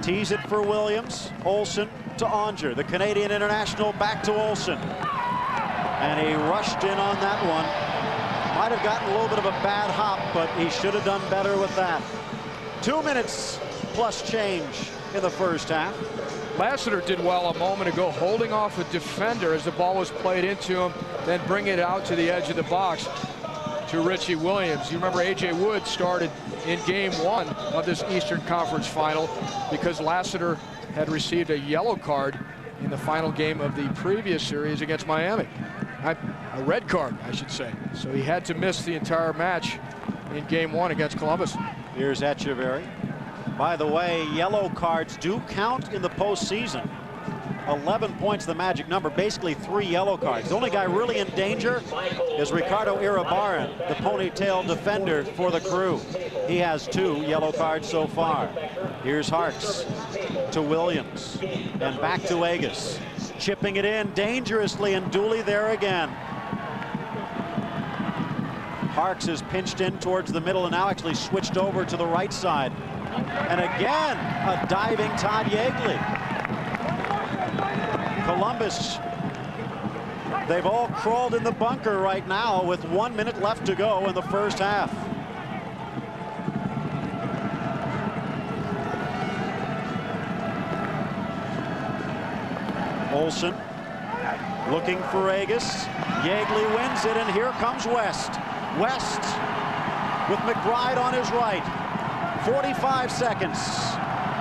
Tees it for Williams. Olsen to Onger. The Canadian international back to Olsen. And he rushed in on that one. Might have gotten a little bit of a bad hop, but he should have done better with that. 2 minutes plus change in the first half. Lassiter did well a moment ago, holding off a defender as the ball was played into him, then bring it out to the edge of the box to Richie Williams. You remember A.J. Wood started in game 1 of this Eastern Conference final because Lassiter had received a yellow card in the final game of the previous series against Miami. A red card, I should say. So he had to miss the entire match in game 1 against Columbus. Here's Echeverry. By the way, yellow cards do count in the postseason. 11 points, the magic number, basically 3 yellow cards. The only guy really in danger is Ricardo Iribarren, the ponytail defender for the Crew. He has 2 yellow cards so far. Here's Harks to Williams and back to Agus. Chipping it in dangerously, and Dooley there again. Harks is pinched in towards the middle and now actually switched over to the right side. And again, a diving Todd Yeagley. Columbus, they've all crawled in the bunker right now with 1 minute left to go in the first half. Olsen looking for Agus. Yeagley wins it, and here comes West. West with McBride on his right. 45 seconds.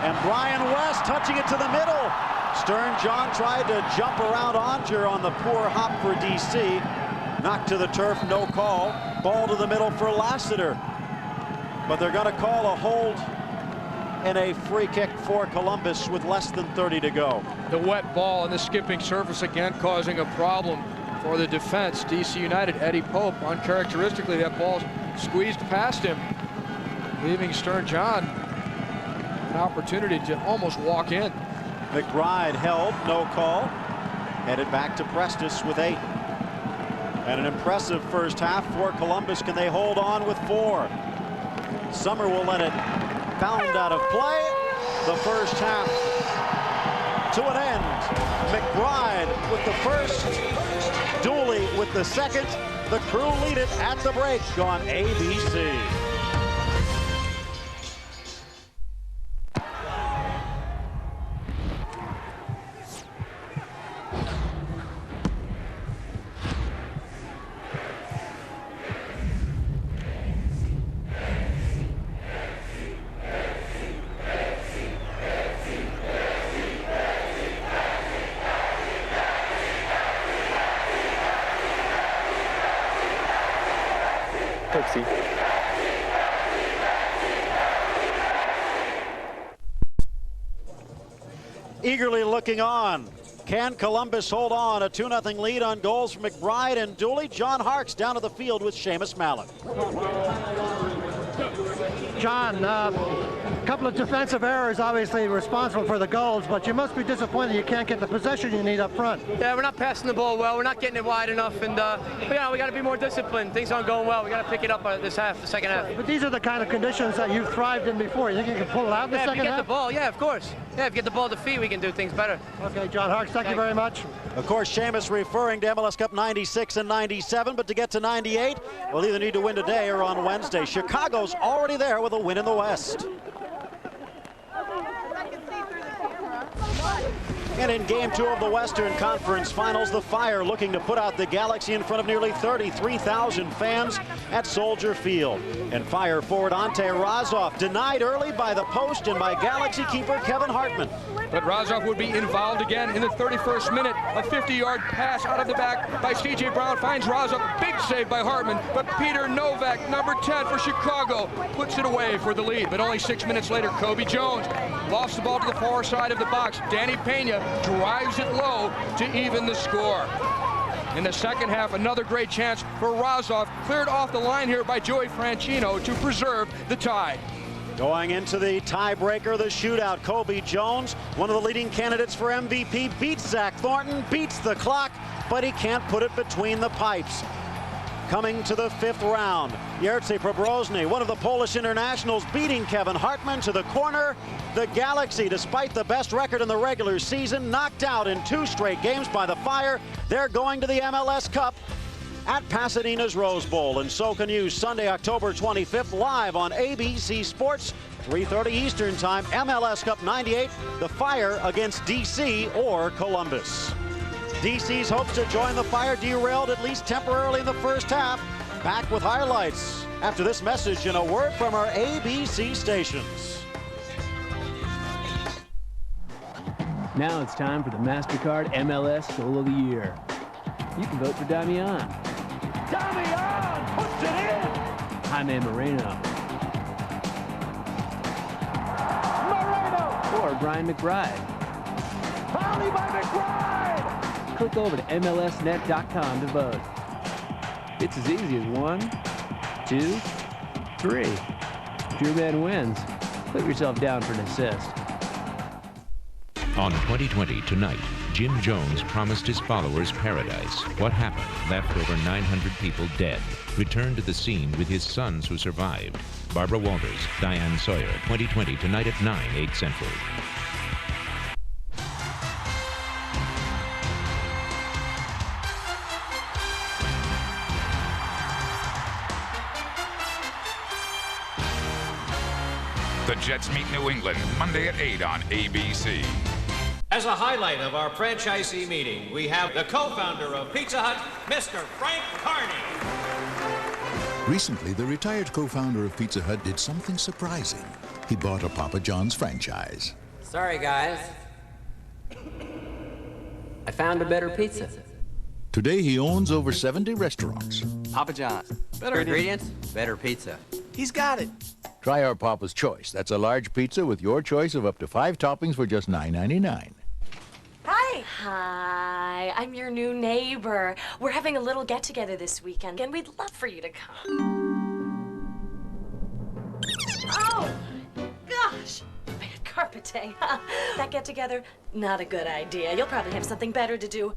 And Brian West touching it to the middle. Stern John tried to jump around Onger on the poor hop for DC. Knocked to the turf, no call. Ball to the middle for Lassiter. But they're going to call a hold and a free kick for Columbus with less than 30 to go. The wet ball and the skipping surface again causing a problem for the defense. DC United, Eddie Pope, uncharacteristically, that ball squeezed past him, leaving Stern John an opportunity to almost walk in. McBride held, no call. Headed back to Prestis with 8. And an impressive first half for Columbus. Can they hold on with 4? Summer will let it bound out of play. The first half to an end. McBride with the first, Dooley with the second. The Crew lead it at the break on ABC. Pepsi. Eagerly looking on. Can Columbus hold on? A 2-0 lead on goals from McBride and Dooley. John Harkes down to the field with Seamus Mallon. John, a couple of defensive errors obviously responsible for the goals, but you must be disappointed you can't get the possession you need up front. Yeah, we're not passing the ball well. We're not getting it wide enough, and we got to be more disciplined. Things aren't going well. We got to pick it up this half, the second half. But these are the kind of conditions that you've thrived in before. You think you can pull it out in the second half? If you get the ball, yeah, of course. Yeah, if you get the ball at the feet, we can do things better. Okay, John Harkes, thank you very much. Of course, Seamus referring to MLS Cup 96 and 97, but to get to 98, we'll either need to win today or on Wednesday. Chicago's already there with a win in the West. And in Game 2 of the Western Conference Finals, the Fire looking to put out the Galaxy in front of nearly 33,000 fans at Soldier Field. And Fire forward Ante Razov denied early by the post and by Galaxy keeper Kevin Hartman. But Razov would be involved again in the 31st minute. A 50-yard pass out of the back by C.J. Brown finds Razov. Big save by Hartman, but Peter Novak, number 10 for Chicago, puts it away for the lead. But only 6 minutes later, Kobe Jones lofts the ball to the far side of the box. Danny Pena drives it low to even the score. In the second half, another great chance for Razov, cleared off the line here by Joey Franchino to preserve the tie. Going into the tiebreaker, the shootout, Kobe Jones, one of the leading candidates for MVP, beats Zach Thornton, beats the clock, but he can't put it between the pipes. Coming to the 5th round, Jerzy Probrozny, one of the Polish internationals, beating Kevin Hartman to the corner. The Galaxy, despite the best record in the regular season, knocked out in 2 straight games by the Fire. They're going to the MLS Cup at Pasadena's Rose Bowl. And so can you Sunday, October 25th, live on ABC Sports, 3:30 Eastern Time, MLS Cup 98, the Fire against DC or Columbus. DC's hopes to join the Fire derailed at least temporarily in the first half. Back with highlights after this message and a word from our ABC stations. Now it's time for the MasterCard MLS Goal of the Year. You can vote for Damian. Damian puts it in! Jaime Moreno. Moreno! Or Brian McBride. Rally by McBride! Click over to MLSnet.com to vote. It's as easy as 1, 2, 3. If your man wins, put yourself down for an assist. On 2020 Tonight, Jim Jones promised his followers paradise. What happened? Left over 900 people dead. Returned to the scene with his sons who survived. Barbara Walters, Diane Sawyer, 2020 Tonight at 9, 8 Central. The Jets meet New England Monday at 8 on ABC. As a highlight of our franchisee meeting, we have the co-founder of Pizza Hut, Mr. Frank Carney. Recently, the retired co-founder of Pizza Hut did something surprising. He bought a Papa John's franchise. Sorry, guys. I found a better pizza. Today, he owns over 70 restaurants. Papa John's. Better ingredients, better pizza. He's got it. Try our Papa's Choice. That's a large pizza with your choice of up to 5 toppings for just $9.99. Hi. Hi, I'm your new neighbor. We're having a little get-together this weekend, and we'd love for you to come. Oh, gosh. Bad carpeting. That get-together, not a good idea. You'll probably have something better to do.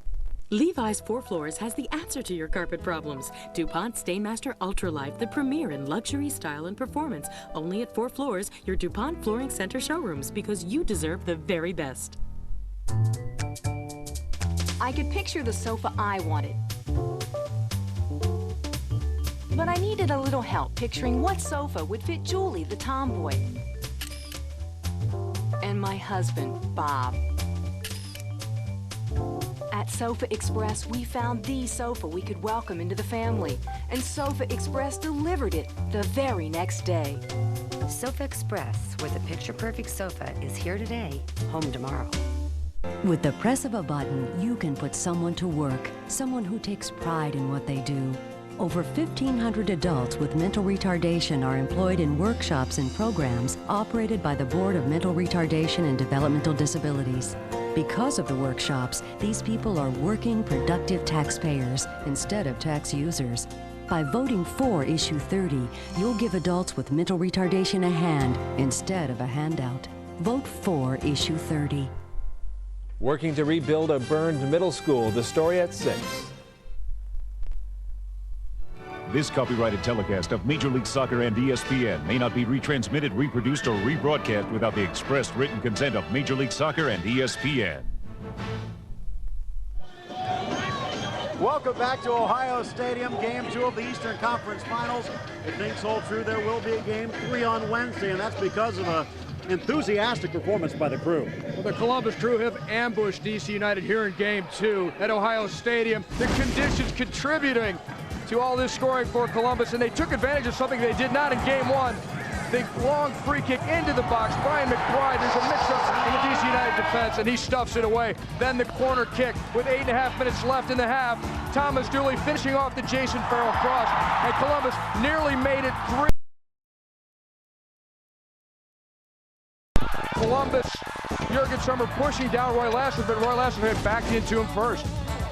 Levi's 4 Floors has the answer to your carpet problems. DuPont Stainmaster Ultralife, the premier in luxury, style, and performance. Only at 4 Floors, your DuPont Flooring Center showrooms, because you deserve the very best. I could picture the sofa I wanted. But I needed a little help picturing what sofa would fit Julie, the tomboy. And my husband, Bob. At Sofa Express, we found the sofa we could welcome into the family. And Sofa Express delivered it the very next day. Sofa Express, where the picture-perfect sofa is here today, home tomorrow. With the press of a button, you can put someone to work, someone who takes pride in what they do. Over 1,500 adults with mental retardation are employed in workshops and programs operated by the Board of Mental Retardation and Developmental Disabilities. Because of the workshops, these people are working, productive taxpayers instead of tax users. By voting for Issue 30, you'll give adults with mental retardation a hand instead of a handout. Vote for Issue 30. Working to rebuild a burned middle school. The story at 6. This copyrighted telecast of Major League Soccer and ESPN may not be retransmitted, reproduced, or rebroadcast without the expressed written consent of Major League Soccer and ESPN. Welcome back to Ohio Stadium, Game 2 of the Eastern Conference Finals. If things hold true, there will be a Game 3 on Wednesday, and that's because of a enthusiastic performance by the Crew. Well, the Columbus Crew have ambushed DC United here in Game 2 at Ohio Stadium. The conditions contributing to all this scoring for Columbus, and they took advantage of something they did not in Game 1. The long free kick into the box. Brian McBride, there's a mix-up in the DC United defense, and he stuffs it away. Then the corner kick with 8.5 minutes left in the half. Thomas Dooley finishing off the Jason Farrell cross, and Columbus nearly made it 3. Columbus, Jurgen Sommer pushing down Roy Lassiter, but Roy Lassiter had backed into him first.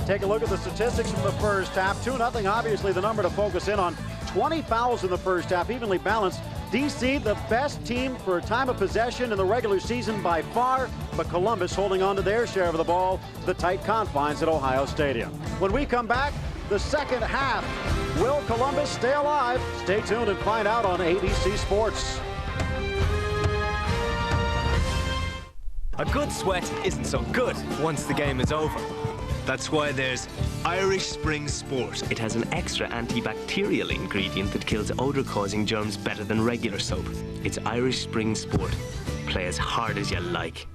Take a look at the statistics from the first half. 2-0, obviously the number to focus in on. 20 fouls in the first half, evenly balanced. DC, the best team for time of possession in the regular season by far, but Columbus holding on to their share of the ball, the tight confines at Ohio Stadium. When we come back, the second half. Will Columbus stay alive? Stay tuned and find out on ABC Sports. A good sweat isn't so good once the game is over. That's why there's Irish Spring Sport. It has an extra antibacterial ingredient that kills odor-causing germs better than regular soap. It's Irish Spring Sport. Play as hard as you like.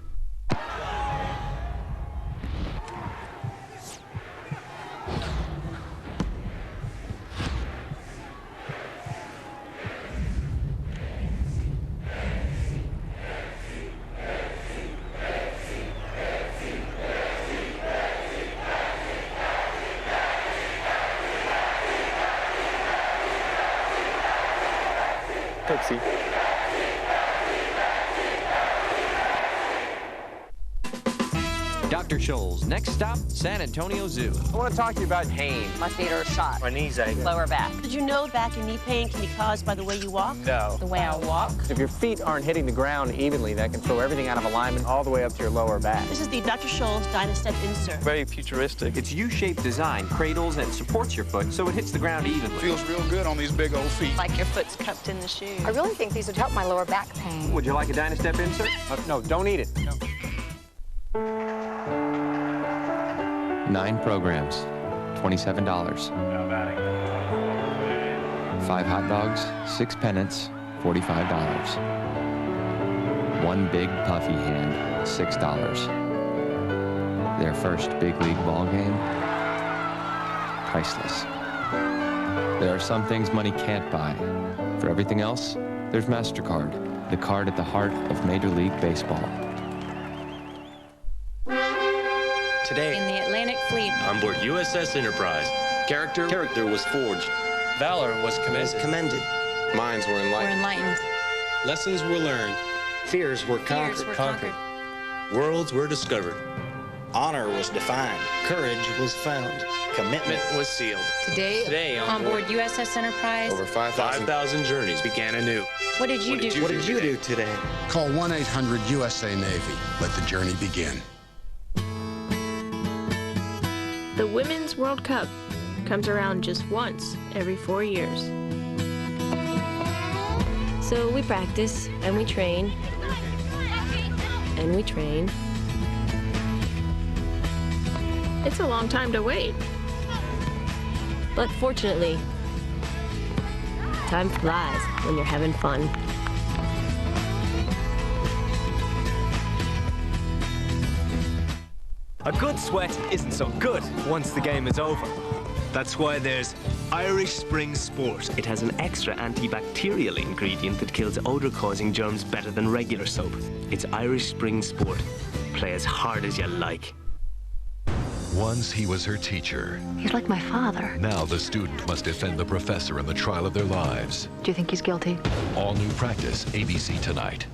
Pepsi. Dr. Scholl's next stop, San Antonio Zoo. I want to talk to you about pain. My feet are shot. My knees ache. Lower back. Did you know back and knee pain can be caused by the way you walk? No. The way I walk? If your feet aren't hitting the ground evenly, that can throw everything out of alignment all the way up to your lower back. This is the Dr. Scholl's Dynastep insert. Very futuristic. Its U-shaped design cradles and supports your foot so it hits the ground evenly. Feels real good on these big old feet. Like your foot's cupped in the shoe. I really think these would help my lower back pain. Would you like a Dynastep insert? No, don't eat it. No. 9 programs, $27. 5 hot dogs, 6 pennants, $45. 1 big puffy hand, $6. Their first big league ball game, priceless. There are some things money can't buy. For everything else, there's MasterCard, the card at the heart of Major League Baseball. Today, In the Atlantic Fleet. on board USS Enterprise, character was forged. Valor was commended. Minds were enlightened. Lessons were learned. Fears were conquered. Conquered. Worlds were discovered. Honor was defined. Courage was found. Commitment was sealed. Today on board USS Enterprise, Over 5,000 journeys began anew. what did you do? What did you do today? Call 1-800-USA Navy. Let the journey begin. The Women's World Cup comes around just once every 4 years. So we practice and we train and we train. It's a long time to wait. But fortunately, time flies when you're having fun. A good sweat isn't so good once the game is over. That's why there's Irish Spring Sport. It has an extra antibacterial ingredient that kills odor-causing germs better than regular soap. It's Irish Spring Sport. Play as hard as you like. Once he was her teacher. He's like my father. Now the student must defend the professor in the trial of their lives. Do you think he's guilty? All new practice, ABC tonight.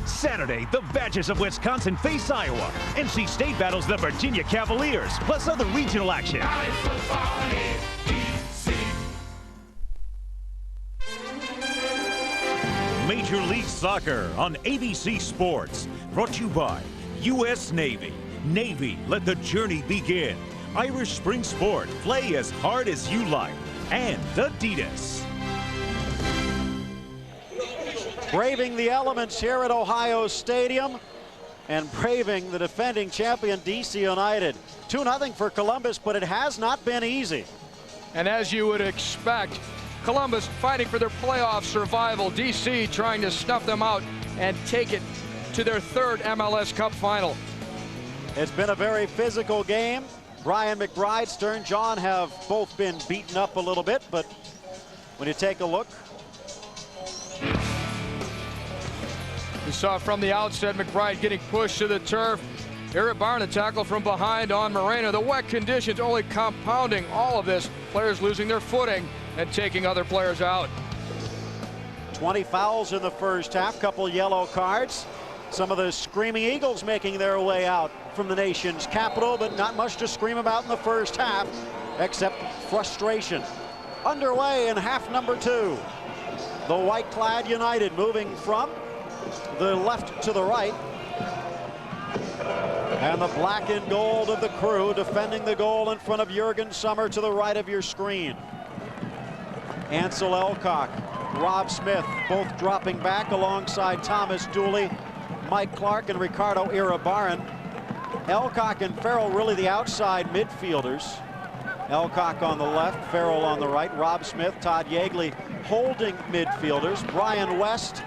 Saturday, the Badgers of Wisconsin face Iowa. NC State battles the Virginia Cavaliers, plus other regional action. Major League Soccer on ABC Sports. Brought to you by U.S. Navy. Navy, let the journey begin. Irish Spring Sport, play as hard as you like. And Adidas. Braving the elements here at Ohio Stadium and braving the defending champion DC United. 2-0 for Columbus, but it has not been easy. And as you would expect, Columbus fighting for their playoff survival. DC trying to snuff them out and take it to their third MLS Cup final. It's been a very physical game. Brian McBride, Stern John have both been beaten up a little bit, but when you take a look, we saw from the outset McBride getting pushed to the turf. Iribarren, a tackle from behind on Moreno. The wet conditions only compounding all of this. Players losing their footing and taking other players out. 20 fouls in the first half, couple yellow cards. Some of the Screaming Eagles making their way out from the nation's capital, but not much to scream about in the first half, except frustration. Underway in half number 2. The white-clad United moving from the left to the right. And the black and gold of the Crew defending the goal in front of Jurgen Sommer to the right of your screen. Ansel Elcock, Rob Smith, both dropping back alongside Thomas Dooley, Mike Clark, and Ricardo Iribarren. Elcock and Farrell really the outside midfielders. Elcock on the left, Farrell on the right, Rob Smith, Todd Yeagley holding midfielders. Brian West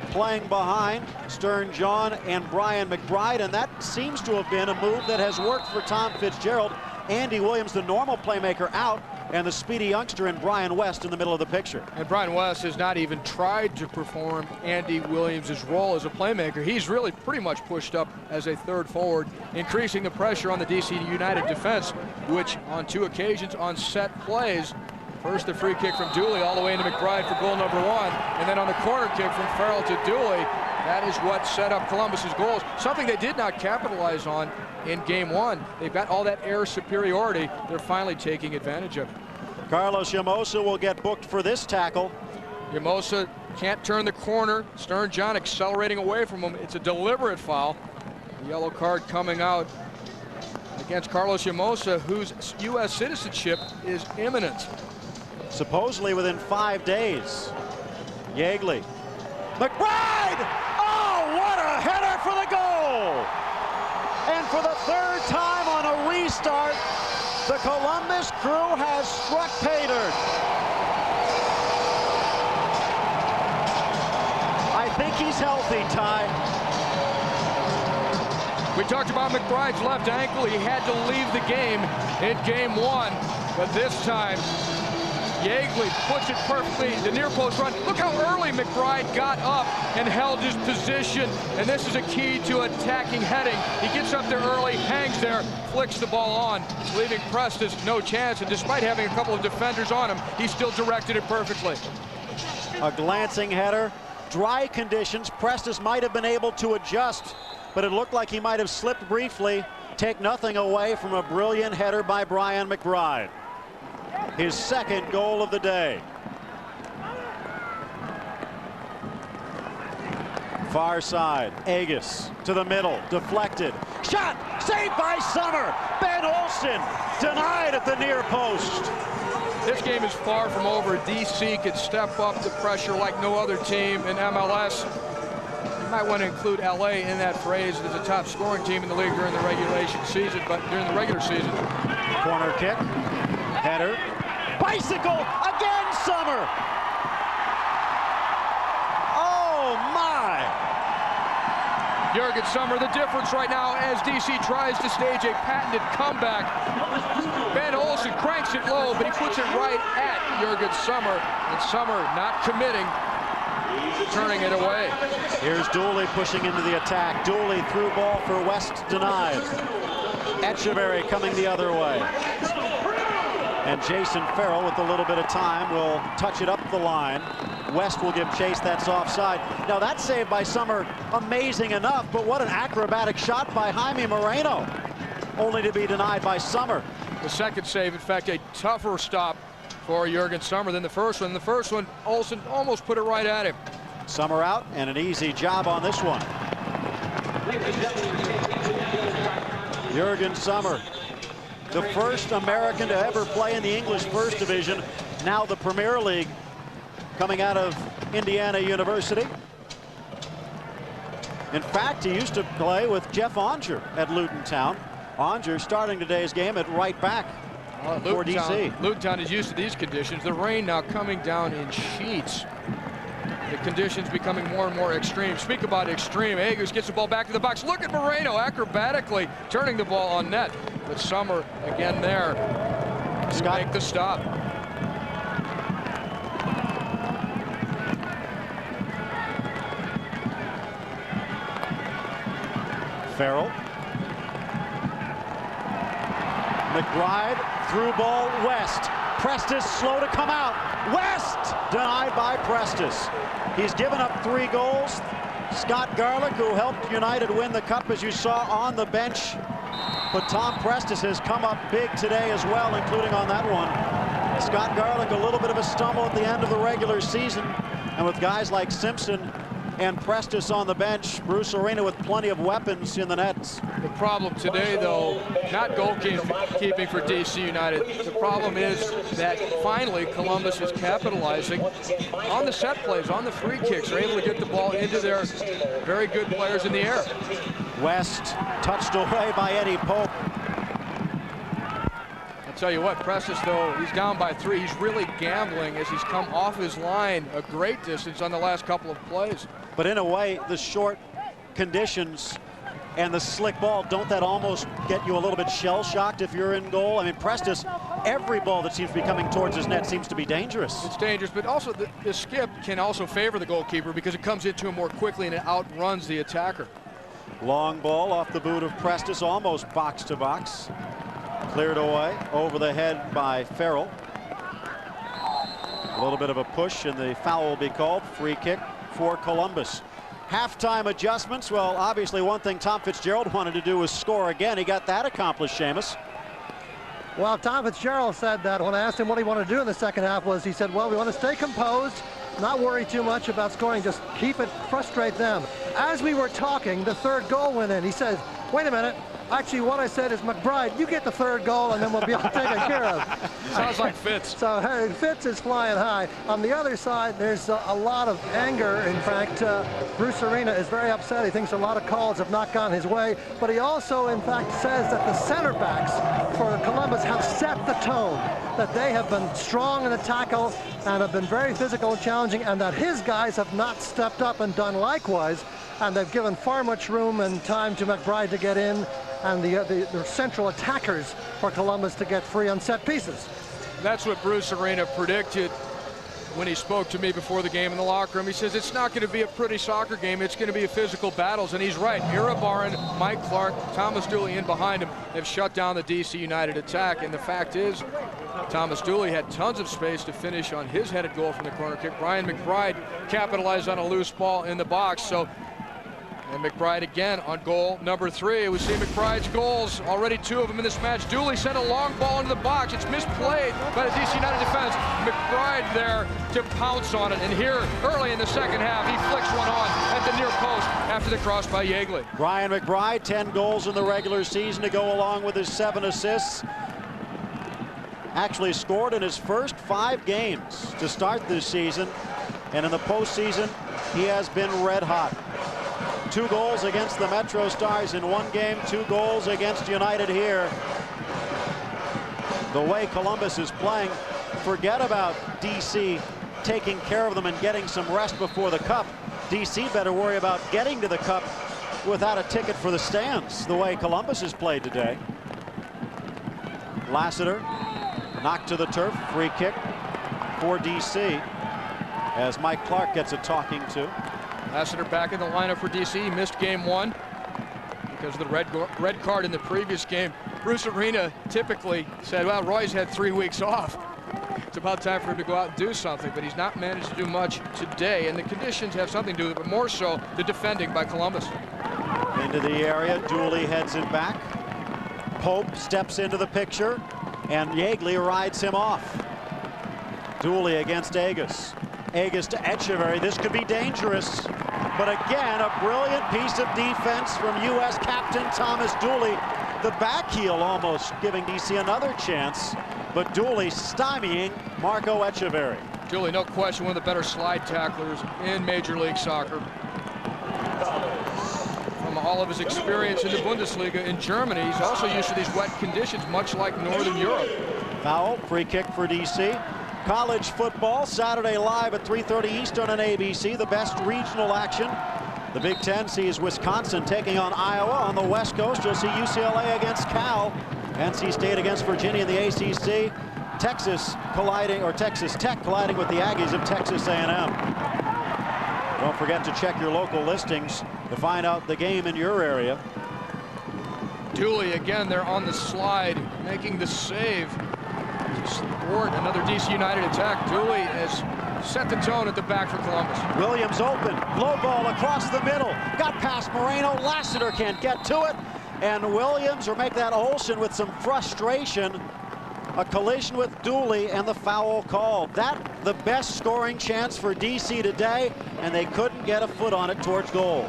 playing behind Stern John and Brian McBride, and that seems to have been a move that has worked for Tom Fitzgerald. Andy Williams, the normal playmaker, out, and the speedy youngster in Brian West in the middle of the picture. And Brian West has not even tried to perform Andy Williams' role as a playmaker. He's really pretty much pushed up as a third forward, increasing the pressure on the DC United defense, which on 2 occasions on set plays, first the free kick from Dooley all the way into McBride for goal number 1, and then on the corner kick from Farrell to Dooley. That is what set up Columbus's goals, something they did not capitalize on in game 1. They've got all that air superiority. They're finally taking advantage of it. Carlos Llamosa will get booked for this tackle. Llamosa can't turn the corner. Stern John accelerating away from him. It's a deliberate foul. The yellow card coming out against Carlos Llamosa, whose U.S. citizenship is imminent. Supposedly within 5 days. Yeagley. McBride! Oh, what a header for the goal! And for the 3rd time on a restart, the Columbus Crew has struck pay dirt. I think he's healthy, Ty. We talked about McBride's left ankle. He had to leave the game in game 1, but this time Yeagley puts it perfectly, the near post run. Look how early McBride got up and held his position, and this is a key to attacking heading. He gets up there early, hangs there, flicks the ball on, leaving Prestis no chance, and despite having a couple of defenders on him, he still directed it perfectly. A glancing header, dry conditions. Prestis might have been able to adjust, but it looked like he might have slipped briefly. take nothing away from a brilliant header by Brian McBride. His second goal of the day. Far side, Agus to the middle, deflected. Shot, saved by Summer. Ben Olsen denied at the near post. This game is far from over. DC could step up the pressure like no other team in MLS. You might want to include LA in that phrase as a top scoring team in the league during the regulation season, but during the regular season. Corner kick, header, bicycle, again Summer. Oh my! Jurgen Summer, the difference right now as DC tries to stage a patented comeback. Ben Olsen cranks it low, but he puts it right at Jurgen Summer, and Summer not committing, turning it away. Here's Dooley pushing into the attack. Dooley through ball for West denied. Echeverry coming the other way. And Jason Farrell with a little bit of time will touch it up the line. West will give chase. That's offside. Now that save by Summer, amazing enough, but what an acrobatic shot by Jaime Moreno, only to be denied by Summer. The second save, in fact, a tougher stop for Jurgen Summer than the first one. The first one, Olsen almost put it right at him. Summer out, and an easy job on this one. Jurgen Summer, the first American to ever play in the English First Division, now the Premier League, coming out of Indiana University. In fact, he used to play with Jeff Onger at Luton Town. Onger starting today's game at right back for DC. Luton Town is used to these conditions. The rain now coming down in sheets. The conditions becoming more and more extreme. Speak about extreme. Agus gets the ball back to the box. Look at Moreno acrobatically turning the ball on net. But Summer again there to make the stop. Farrell. McBride through ball West. Prestis slow to come out. West denied by Prestis. He's given up 3 goals. Scott Garlick, who helped United win the cup, as you saw, on the bench. But Tom Prestis has come up big today as well, including on that one. Scott Garlick, a little bit of a stumble at the end of the regular season. And with guys like Simpson and Prestis on the bench, Bruce Arena with plenty of weapons in the nets. The problem today, though, not goalkeeping for DC United. The problem is that finally Columbus is capitalizing on the set plays, on the free kicks. They're able to get the ball into their very good players in the air. West touched away by Eddie Pope. I'll tell you what, Prestis, though, he's down by 3. He's really gambling as he's come off his line a great distance on the last couple of plays. But in a way, the short conditions and the slick ball, don't that almost get you a little bit shell-shocked if you're in goal? I mean, Prestis, every ball that seems to be coming towards his net seems to be dangerous. It's dangerous, but also the skip can also favor the goalkeeper because it comes into him more quickly and it outruns the attacker. Long ball off the boot of Prestis, almost box to box. Cleared away over the head by Farrell. A little bit of a push and the foul will be called. Free kick for Columbus. Halftime adjustments. Well, obviously one thing Tom Fitzgerald wanted to do was score again. He got that accomplished, Seamus. Well, Tom Fitzgerald said that when I asked him what he wanted to do in the second half was, he said, well, we want to stay composed, not worry too much about scoring, just keep it, frustrate them. As we were talking, the third goal went in. He says, wait a minute. Actually, what I said is, McBride, you get the third goal, and then we'll be all taken care of. Sounds like Fitz. So Fitz is flying high. On the other side, there's a lot of anger. In fact, Bruce Arena is very upset. He thinks a lot of calls have not gone his way. But he also, in fact, says that the center backs for Columbus have set the tone, that they have been strong in the tackle and have been very physical and challenging, and that his guys have not stepped up and done likewise. And they've given far much room and time to McBride to get in, and the central attackers for Columbus to get free on set pieces. That's what Bruce Arena predicted when he spoke to me before the game in the locker room. He says it's not going to be a pretty soccer game. It's going to be a physical battles, and he's right. Irabarren, Mike Clark, Thomas Dooley in behind him have shut down the DC United attack, and the fact is Thomas Dooley had tons of space to finish on his headed goal from the corner kick. Brian McBride capitalized on a loose ball in the box, so And McBride again on goal number 3. We see McBride's goals, already 2 of them in this match. Dooley sent a long ball into the box. It's misplayed by the DC United defense. McBride there to pounce on it. And here, early in the second half, he flicks one on at the near post after the cross by Yeagley. Brian McBride, 10 goals in the regular season to go along with his 7 assists. Actually scored in his first 5 games to start this season. And in the postseason, he has been red hot. 2 goals against the Metro Stars in 1 game, 2 goals against United here. The way Columbus is playing, forget about DC taking care of them and getting some rest before the cup. DC better worry about getting to the cup without a ticket for the stands, the way Columbus has played today. Lassiter knocked to the turf, free kick for DC as Mike Clark gets a talking to. Lassiter back in the lineup for DC. He missed game 1 because of the red card in the previous game. Bruce Arena typically said, well, Roy's had 3 weeks off. It's about time for him to go out and do something, but he's not managed to do much today, and the conditions have something to do with it, but more so the defending by Columbus. Into the area, Dooley heads it back. Pope steps into the picture, and Yeagley rides him off. Dooley against Agus. Agus to Echeverry. This could be dangerous. But again, a brilliant piece of defense from U.S. captain Thomas Dooley. The back heel almost giving DC another chance. But Dooley stymieing Marco Echeverry. Dooley, no question, one of the better slide tacklers in Major League Soccer. From all of his experience in the Bundesliga in Germany, he's also used to these wet conditions, much like Northern Europe. Foul, free kick for DC. College football, Saturday live at 3:30 Eastern on ABC, the best regional action. The Big Ten sees Wisconsin taking on Iowa. On the West Coast, you'll see UCLA against Cal, NC State against Virginia in the ACC, Texas Tech colliding with the Aggies of Texas A&M. Don't forget to check your local listings to find out the game in your area. Dooley again there on the slide, making the save. Thwart another DC United attack. Dooley has set the tone at the back for Columbus. Williams open, low ball across the middle, got past Moreno. Lassiter can't get to it, and Williams, or make that Olsen with some frustration, a collision with Dooley and the foul called. That the best scoring chance for DC today, and they couldn't get a foot on it towards goal.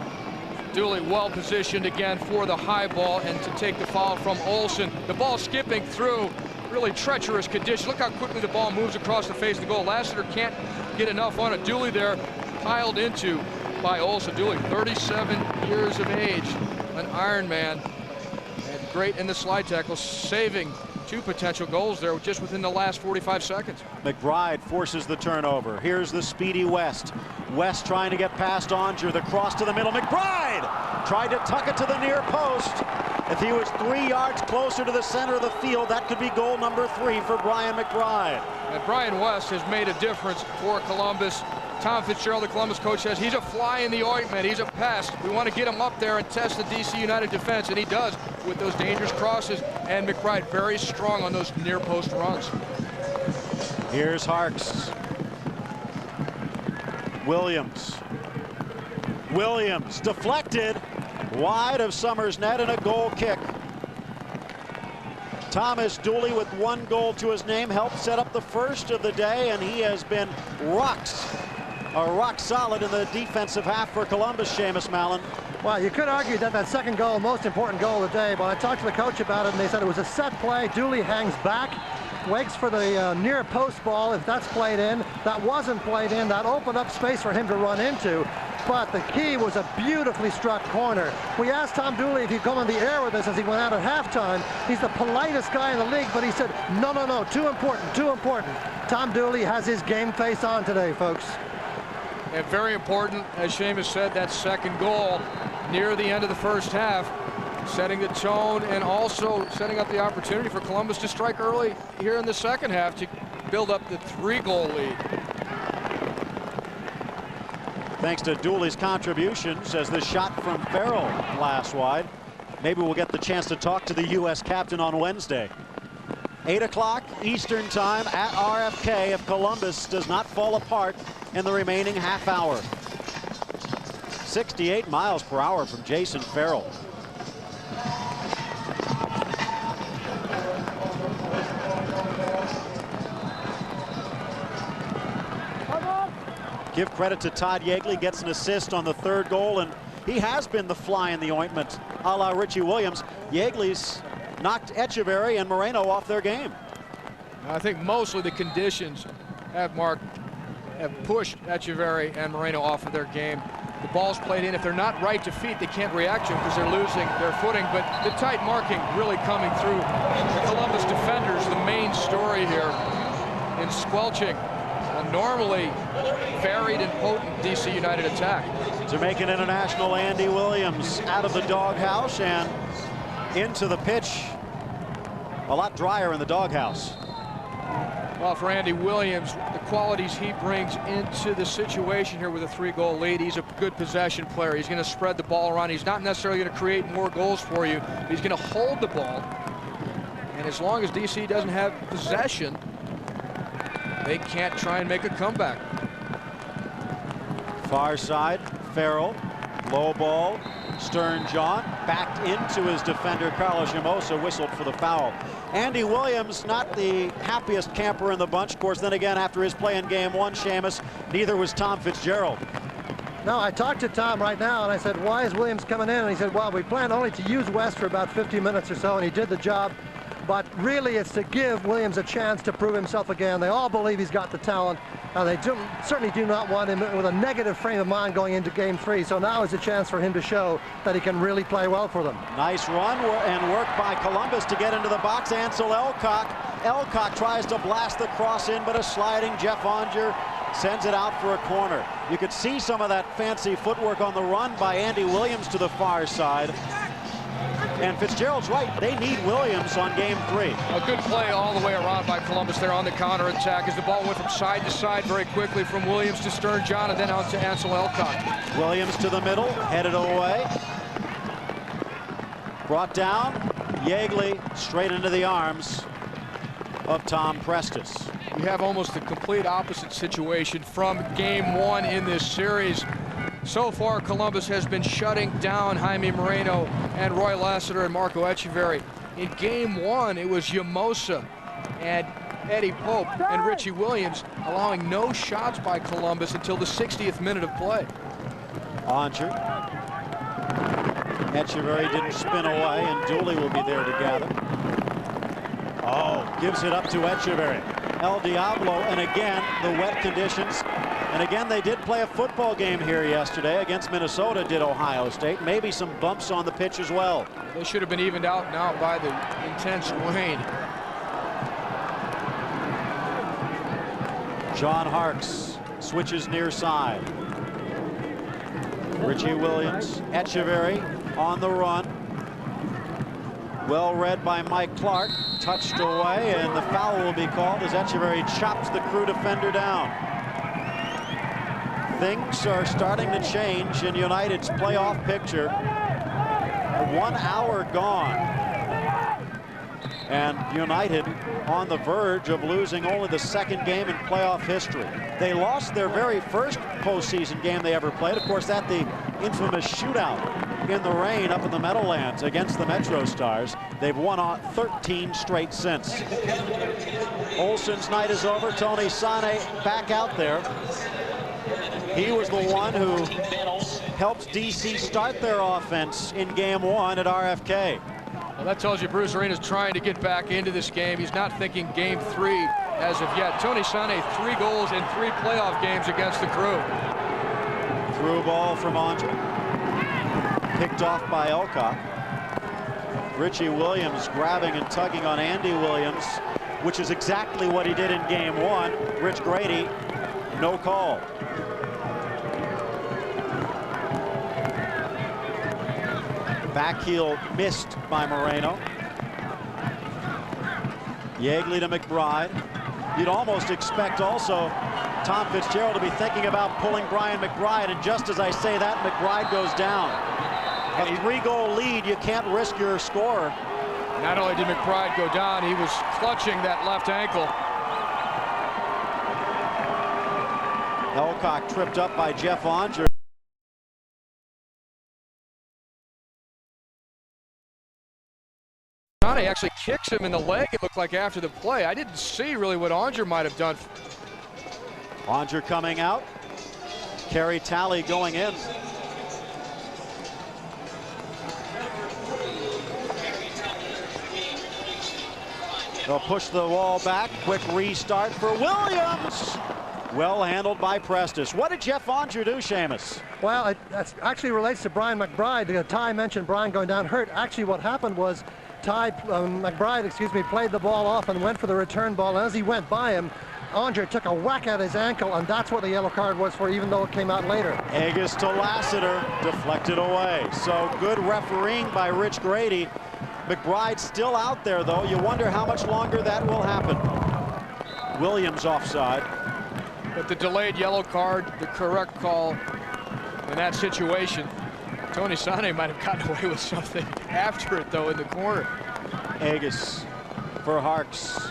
Dooley well positioned again for the high ball and to take the foul from Olsen. The ball skipping through really treacherous conditions. Look how quickly the ball moves across the face of the goal. Lassiter can't get enough on it. Dooley there piled into by Olsen. Dooley, 37 years of age, an Iron Man, and great in the slide tackle, saving 2 potential goals there just within the last 45 seconds. McBride forces the turnover. Here's the speedy West. West trying to get past Onger. The cross to the middle. McBride tried to tuck it to the near post. If he was 3 yards closer to the center of the field, that could be goal number 3 for Brian McBride. And Brian West has made a difference for Columbus. Tom Fitzgerald, the Columbus coach, says he's a fly in the ointment. He's a pest. We want to get him up there and test the DC United defense, and he does with those dangerous crosses. And McBride very strong on those near post runs. Here's Harks. Williams deflected wide of Summers' net, and a goal kick. Thomas Dooley with 1 goal to his name helped set up the first of the day, and he has been rock solid in the defensive half for Columbus, Seamus Mallon. Well, you could argue that second goal, most important goal of the day, but I talked to the coach about it, and they said it was a set play. Dooley hangs back, waits for the near post ball. If that's played in, that wasn't played in. That opened up space for him to run into. But the key was a beautifully struck corner. We asked Tom Dooley if he'd come on the air with us as he went out at halftime. He's the politest guy in the league, but he said, no, too important, too important. Tom Dooley has his game face on today, folks. And very important, as Seamus said, that second goal near the end of the first half, setting the tone and also setting up the opportunity for Columbus to strike early here in the second half to build up the 3-goal lead. Thanks to Dooley's contributions as the shot from Farrell blasts wide. Maybe we'll get the chance to talk to the U.S. captain on Wednesday. 8 o'clock Eastern time at RFK if Columbus does not fall apart in the remaining half hour. 68 miles per hour from Jason Farrell. Give credit to Todd Yeagley, gets an assist on the third goal, and he has been the fly in the ointment, a la Richie Williams. Yeagley's knocked Echeverry and Moreno off their game. I think mostly the conditions have pushed Echeverry and Moreno off of their game. The ball's played in. If they're not right to feet, they can't react to it because they're losing their footing. But the tight marking really coming through the Columbus defenders, the main story here in squelching a normally varied and potent DC United attack. Jamaican international Andy Williams out of the doghouse and into the pitch. A lot drier in the doghouse. Well, for Andy Williams, the qualities he brings into the situation here with a 3-goal lead, he's a good possession player. He's going to spread the ball around. He's not necessarily going to create more goals for you. He's going to hold the ball. And as long as DC doesn't have possession, they can't try and make a comeback. Far side, Farrell, low ball, Stern John backed into his defender. Carlos Llamosa whistled for the foul. Andy Williams, not the happiest camper in the bunch. Of course, then again, after his play in game one, Seamus, neither was Tom Fitzgerald. No, I talked to Tom right now, and I said, why is Williams coming in? And he said, well, we plan only to use West for about 50 minutes or so, and he did the job. But really, it's to give Williams a chance to prove himself again. They all believe he's got the talent. They certainly do not want him with a negative frame of mind going into game 3. So now is a chance for him to show that he can really play well for them. Nice run and work by Columbus to get into the box. Ansel Elcock. Elcock tries to blast the cross in, but a sliding Jeff Onger sends it out for a corner. You could see some of that fancy footwork on the run by Andy Williams to the far side. And Fitzgerald's right. They need Williams on game 3. A good play all the way around by Columbus there on the counterattack as the ball went from side to side very quickly from Williams to Stern John and then out to Ansel Elcock. Williams to the middle, headed away. Brought down. Yeagley straight into the arms of Tom Prestis. We have almost the complete opposite situation from game 1 in this series. So far, Columbus has been shutting down Jaime Moreno and Roy Lassiter and Marco Echeverry. In game 1, it was Llamosa and Eddie Pope and Richie Williams allowing no shots by Columbus until the 60th minute of play. Onger. Echeverry didn't spin away, and Dooley will be there to gather. Oh, gives it up to Echeverry. El Diablo, and again, the wet conditions. And again, they did play a football game here yesterday against Minnesota, did Ohio State. Maybe some bumps on the pitch as well. They should have been evened out now by the intense rain. John Harkes switches near side. Richie Williams, Echeverry on the run. Well read by Mike Clark. Touched away, and the foul will be called as Echeverry chops the Crew defender down. Things are starting to change in United's playoff picture. 1 hour gone. And United on the verge of losing only the 2nd game in playoff history. They lost their very first postseason game they ever played. Of course, that the infamous shootout in the rain up in the Meadowlands against the Metro Stars. They've won 13 straight since. Olsen's night is over. Tony Sane back out there. He was the one who helped DC start their offense in game 1 at RFK. Well, that tells you Bruce Arena's trying to get back into this game. He's not thinking game 3 as of yet. Tony Sane, 3 goals in 3 playoff games against the Crew. Through ball from Onger. Picked off by Elcock. Richie Williams grabbing and tugging on Andy Williams, which is exactly what he did in game 1. Rich Grady, no call. Back heel missed by Moreno. Yeagley to McBride. You'd almost expect also Tom Fitzgerald to be thinking about pulling Brian McBride, and just as I say that, McBride goes down. A 3-goal lead, you can't risk your score. Not only did McBride go down, he was clutching that left ankle. Elcock tripped up by Jeff Onger. Sane actually kicks him in the leg, it looked like, after the play. I didn't see really what Onger might have done. Onger coming out. Kerry Talley going in. They'll push the wall back. Quick restart for Williams. Well handled by Prestis. What did Jeff Onger do, Seamus? Well, that actually relates to Brian McBride. Ty mentioned Brian going down hurt. Actually, what happened was McBride, played the ball off and went for the return ball. And as he went by him, Onger took a whack at his ankle, and that's what the yellow card was for, even though it came out later. Agus to Lassiter, deflected away. So good refereeing by Rich Grady. McBride still out there, though. You wonder how much longer that will happen. Williams offside. But the delayed yellow card, the correct call in that situation. Tony Sane might have gotten away with something after it, though, in the corner. Agus for Harks.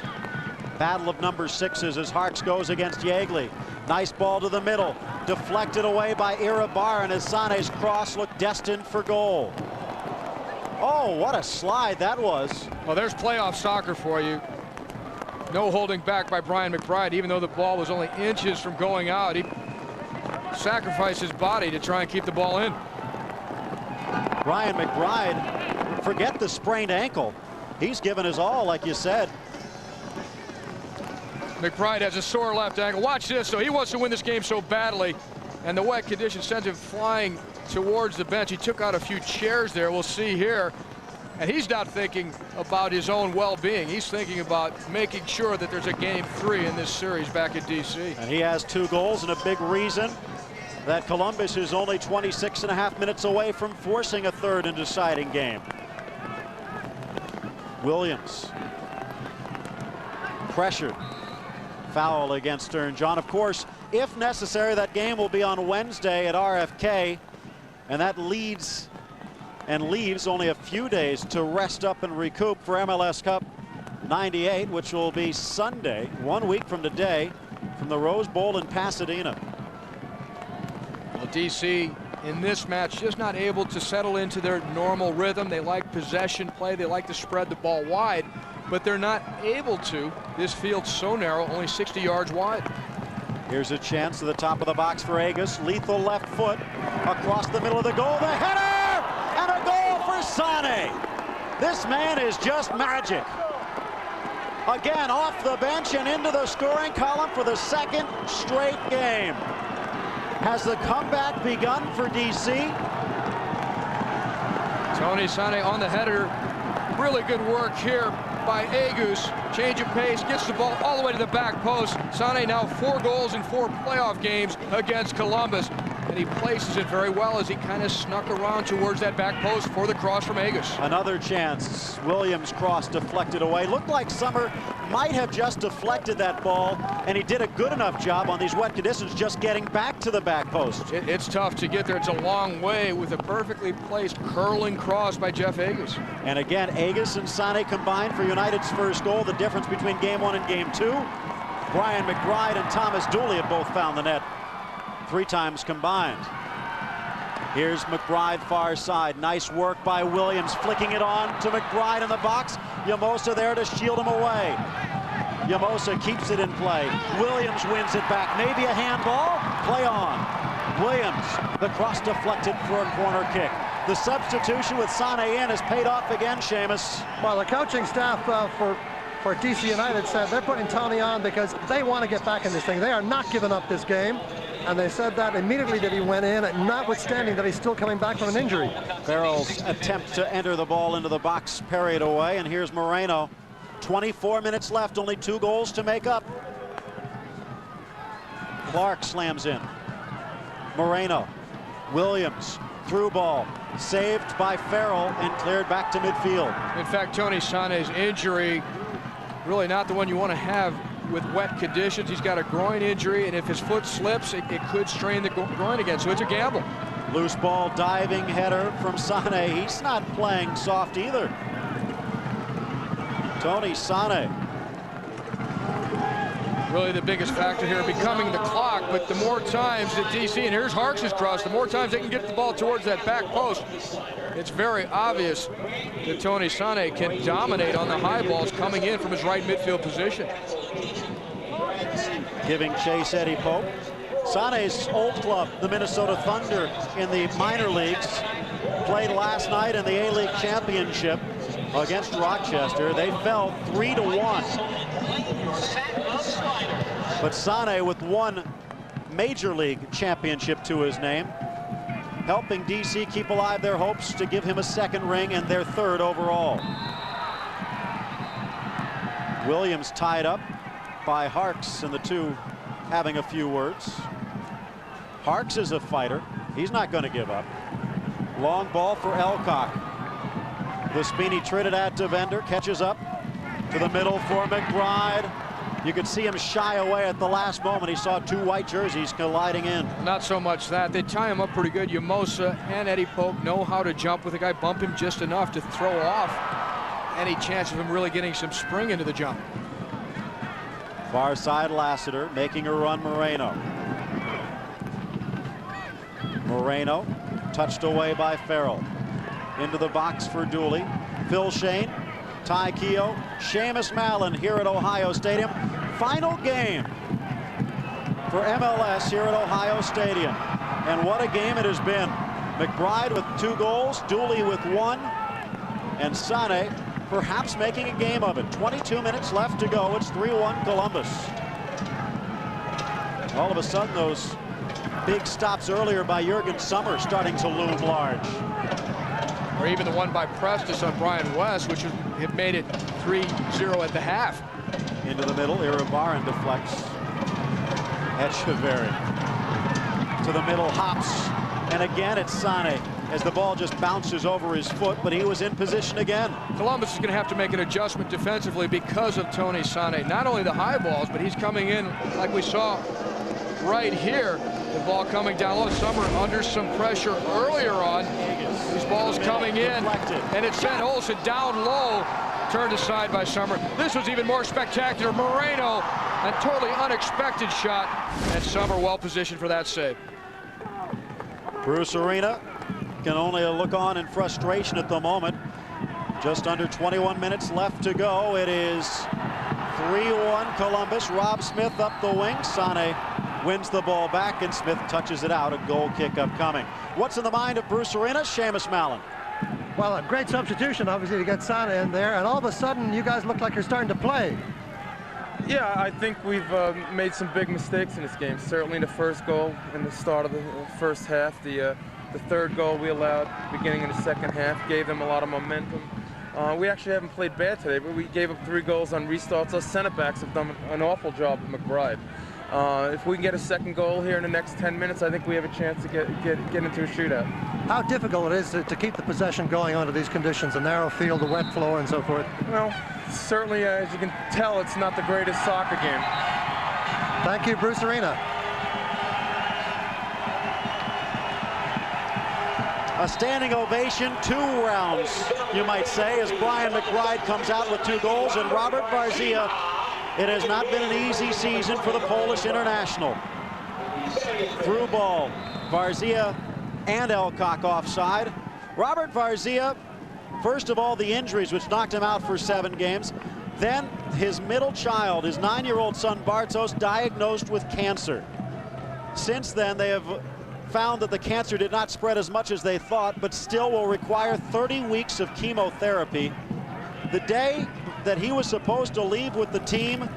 Battle of number 6s as Harks goes against Yeagley. Nice ball to the middle. Deflected away by Irabar, and as Sane's cross looked destined for goal. Oh, what a slide that was. Well, there's playoff soccer for you. No holding back by Brian McBride, even though the ball was only inches from going out. He sacrificed his body to try and keep the ball in. Brian McBride, forget the sprained ankle. He's given his all, like you said. McBride has a sore left ankle. Watch this, though. He wants to win this game so badly, and the wet condition sends him flying towards the bench. He took out a few chairs there, we'll see here. And he's not thinking about his own well-being. He's thinking about making sure that there's a game 3 in this series back at DC. And he has 2 goals, and a big reason that Columbus is only 26.5 minutes away from forcing a third and deciding game. Williams. Pressured. Foul against Stern John. Of course, if necessary, that game will be on Wednesday at RFK, and that leaves only a few days to rest up and recoup for MLS Cup 98, which will be Sunday, 1 week from today, from the Rose Bowl in Pasadena. Well, DC in this match just not able to settle into their normal rhythm. They like possession play. They like to spread the ball wide, but they're not able to. This field's so narrow, only 60 yards wide. Here's a chance to the top of the box for Agus. Lethal left foot across the middle of the goal. The header! And a goal for Sane. This man is just magic. Again, off the bench and into the scoring column for the 2nd straight game. Has the comeback begun for DC? Tony Sane on the header. Really good work here by Agus. Change of pace, gets the ball all the way to the back post. Sane now 4 goals in 4 playoff games against Columbus. And he places it very well as he kind of snuck around towards that back post for the cross from Agus. Another chance. Williams cross deflected away. Looked like Summer might have just deflected that ball, and he did a good enough job on these wet conditions just getting back to the back post. It's tough to get there. It's a long way with a perfectly placed curling cross by Jeff Agus. And again, Agus and Sane combined for United's first goal. The difference between game 1 and game 2. Brian McBride and Thomas Dooley have both found the net 3 times combined. Here's McBride far side. Nice work by Williams, flicking it on to McBride in the box. Yamosa there to shield him away. Yamosa keeps it in play. Williams wins it back. Maybe a handball. Play on. Williams, the cross deflected for a corner kick. The substitution with Sane in has paid off again, Seamus. Well, the coaching staff for DC United said they're putting Tony on because they want to get back in this thing. They are not giving up this game. And they said that immediately that he went in, notwithstanding that he's still coming back from an injury. Farrell's attempt to enter the ball into the box parried away, and here's Moreno. 24 minutes left, only 2 goals to make up. Clark slams in. Moreno. Williams. Through ball. Saved by Farrell and cleared back to midfield. In fact, Tony Sane's injury, really not the one you want to have with wet conditions. He's got a groin injury, and if his foot slips, it could strain the groin again, so it's a gamble. Loose ball, diving header from Sane. He's not playing soft either. Tony Sane. really the biggest factor here, becoming the clock. But the more times that DC, and here's Harks' cross, the more times they can get the ball towards that back post, it's very obvious that Tony Sané can dominate on the high balls coming in from his right midfield position. Giving chase Eddie Pope. Sané's old club, the Minnesota Thunder, in the minor leagues, played last night in the A-League Championship against Rochester. They fell 3-1. But Sané with one Major League championship to his name, helping DC keep alive their hopes to give him a second ring and their third overall. Williams tied up by Harks, and the two having a few words. Harks is a fighter. He's not going to give up. Long ball for Elcock. Vespini Trinidad to Vender, catches up to the middle for McBride. You could see him shy away at the last moment. He saw two white jerseys colliding in. Not so much that. They tie him up pretty good. Yamosa and Eddie Pope know how to jump with a guy, bump him just enough to throw off any chance of him really getting some spring into the jump. Far side Lassiter making a run. Moreno touched away by Farrell. Into the box for Dooley. Phil Shane, Ty Keogh, Seamus Mallon here at Ohio Stadium. Final game for MLS here at Ohio Stadium. And what a game it has been. McBride with 2 goals, Dooley with 1, and Sané perhaps making a game of it. 22 minutes left to go. It's 3-1 Columbus. All of a sudden, those big stops earlier by Jurgen Sommer starting to loom large. Or even the one by Prestis on Brian West, which would have made it 3-0 at the half. Into the middle, Iribarren deflects. Echeverry to the middle, hops, and again it's Sané as the ball just bounces over his foot, but he was in position again. Columbus is going to have to make an adjustment defensively because of Tony Sané. Not only the high balls, but he's coming in like we saw right here. The ball coming down low. Sommer under some pressure earlier on. These balls coming in, and it sent Olsen down low, turned aside by Sommer. This was even more spectacular. Moreno, a totally unexpected shot, and Sommer well positioned for that save. Bruce Arena can only look on in frustration at the moment. Just under 21 minutes left to go. It is 3-1 Columbus. Rob Smith up the wing. Sané wins the ball back, and Smith touches it out. A goal kick upcoming. What's in the mind of Bruce Arena? Seamus Mallon. Well, a great substitution, obviously, to get Sané in there, and all of a sudden, you guys look like you're starting to play. Yeah, I think we've made some big mistakes in this game. Certainly the first goal in the start of the first half. The third goal we allowed beginning in the second half gave them a lot of momentum. We actually haven't played bad today, but we gave up 3 goals on restarts. Our center backs have done an awful job with McBride. If we can get a second goal here in the next 10 minutes, I think we have a chance to get into a shootout. How difficult it is to keep the possession going under these conditions, a narrow field, a wet floor, and so forth? Well, certainly, as you can tell, it's not the greatest soccer game. Thank you, Bruce Arena. A standing ovation, 2 rounds, you might say, as Brian McBride comes out with 2 goals, and Robert Varzia. It has not been an easy season for the Polish international. Through ball, Varzia and Elcock offside. Robert Varzia, first of all, the injuries which knocked him out for 7 games. Then his middle child, his 9-year-old son Bartos, diagnosed with cancer. Since then, they have found that the cancer did not spread as much as they thought, but still will require 30 weeks of chemotherapy. The day that he was supposed to leave with the team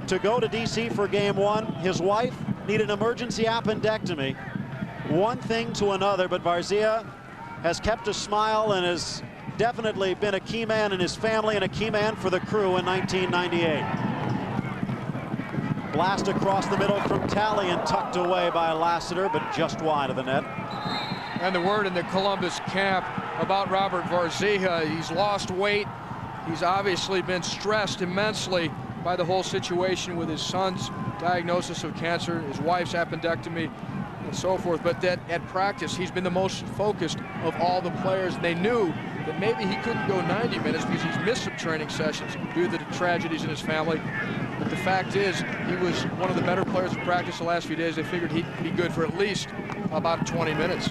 to go to DC for game 1, his wife needed an emergency appendectomy. One thing to another, but Varzia has kept a smile and has definitely been a key man in his family and a key man for the crew in 1998. Blast across the middle from Talley and tucked away by Lassiter, but just wide of the net. And the word in the Columbus camp about Robert Varzia, he's lost weight. He's obviously been stressed immensely by the whole situation with his son's diagnosis of cancer, his wife's appendectomy, and so forth. But that at practice, he's been the most focused of all the players. They knew that maybe he couldn't go 90 minutes because he's missed some training sessions due to the tragedies in his family. But the fact is, he was one of the better players in practice the last few days. They figured he'd be good for at least about 20 minutes.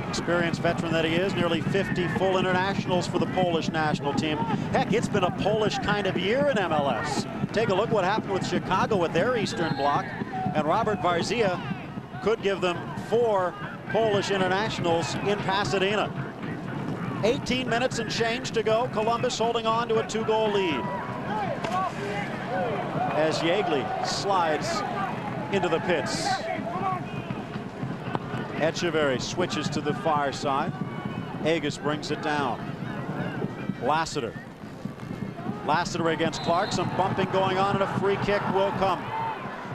Experienced veteran that he is, nearly 50 full internationals for the Polish national team. Heck, it's been a Polish kind of year in MLS. Take a look what happened with Chicago with their Eastern Bloc, and Robert Varzia could give them 4 Polish internationals in Pasadena. 18 minutes and change to go. Columbus holding on to a 2-goal lead. As Yeagley slides into the pits. Echeverry switches to the far side. Agus brings it down. Lassiter. Lassiter against Clark. Some bumping going on, and a free kick will come.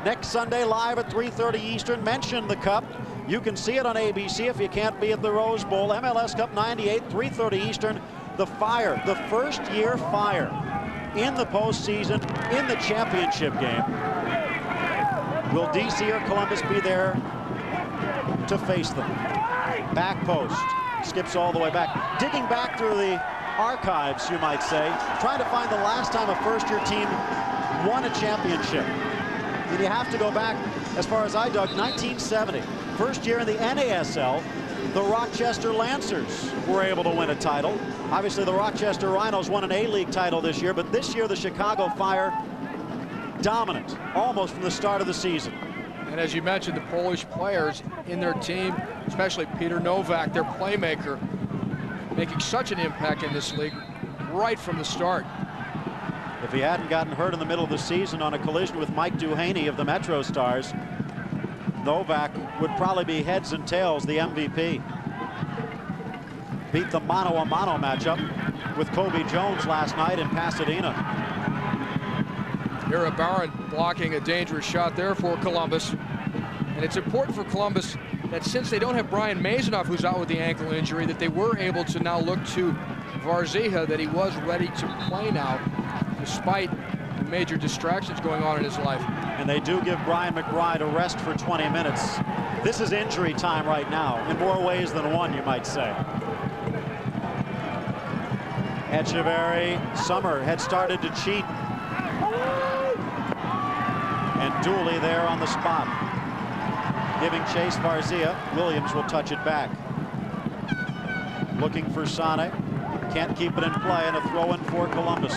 Next Sunday, live at 3:30 Eastern. Mention the Cup. You can see it on ABC if you can't be at the Rose Bowl. MLS Cup 98, 3:30 Eastern. The Fire, the first-year Fire in the postseason, in the championship game. Will DC or Columbus be there to face them? Back post, skips all the way back. Digging back through the archives, you might say, trying to find the last time a first-year team won a championship. And you have to go back, as far as I dug, 1970. First year in the NASL, the Rochester Lancers were able to win a title. Obviously, the Rochester Rhinos won an A-League title this year, but this year the Chicago Fire dominant, almost from the start of the season. And as you mentioned, the Polish players in their team, especially Peter Nowak, their playmaker, making such an impact in this league right from the start. If he hadn't gotten hurt in the middle of the season on a collision with Mike Duhaney of the Metro Stars, Nowak would probably be heads and tails the MVP. Beat the mano-a-mano matchup with Kobe Jones last night in Pasadena. Ira Barron blocking a dangerous shot there for Columbus. And it's important for Columbus that since they don't have Brian Mazanoff, who's out with the ankle injury, that they were able to now look to Varzia, that he was ready to play now, despite the major distractions going on in his life. And they do give Brian McBride a rest for 20 minutes. This is injury time right now, in more ways than one, you might say. Echeverry, Summer had started to cheat. And Dooley there on the spot. Giving chase Varzia. Williams will touch it back. Looking for Sane. Can't keep it in play, and a throw in for Columbus.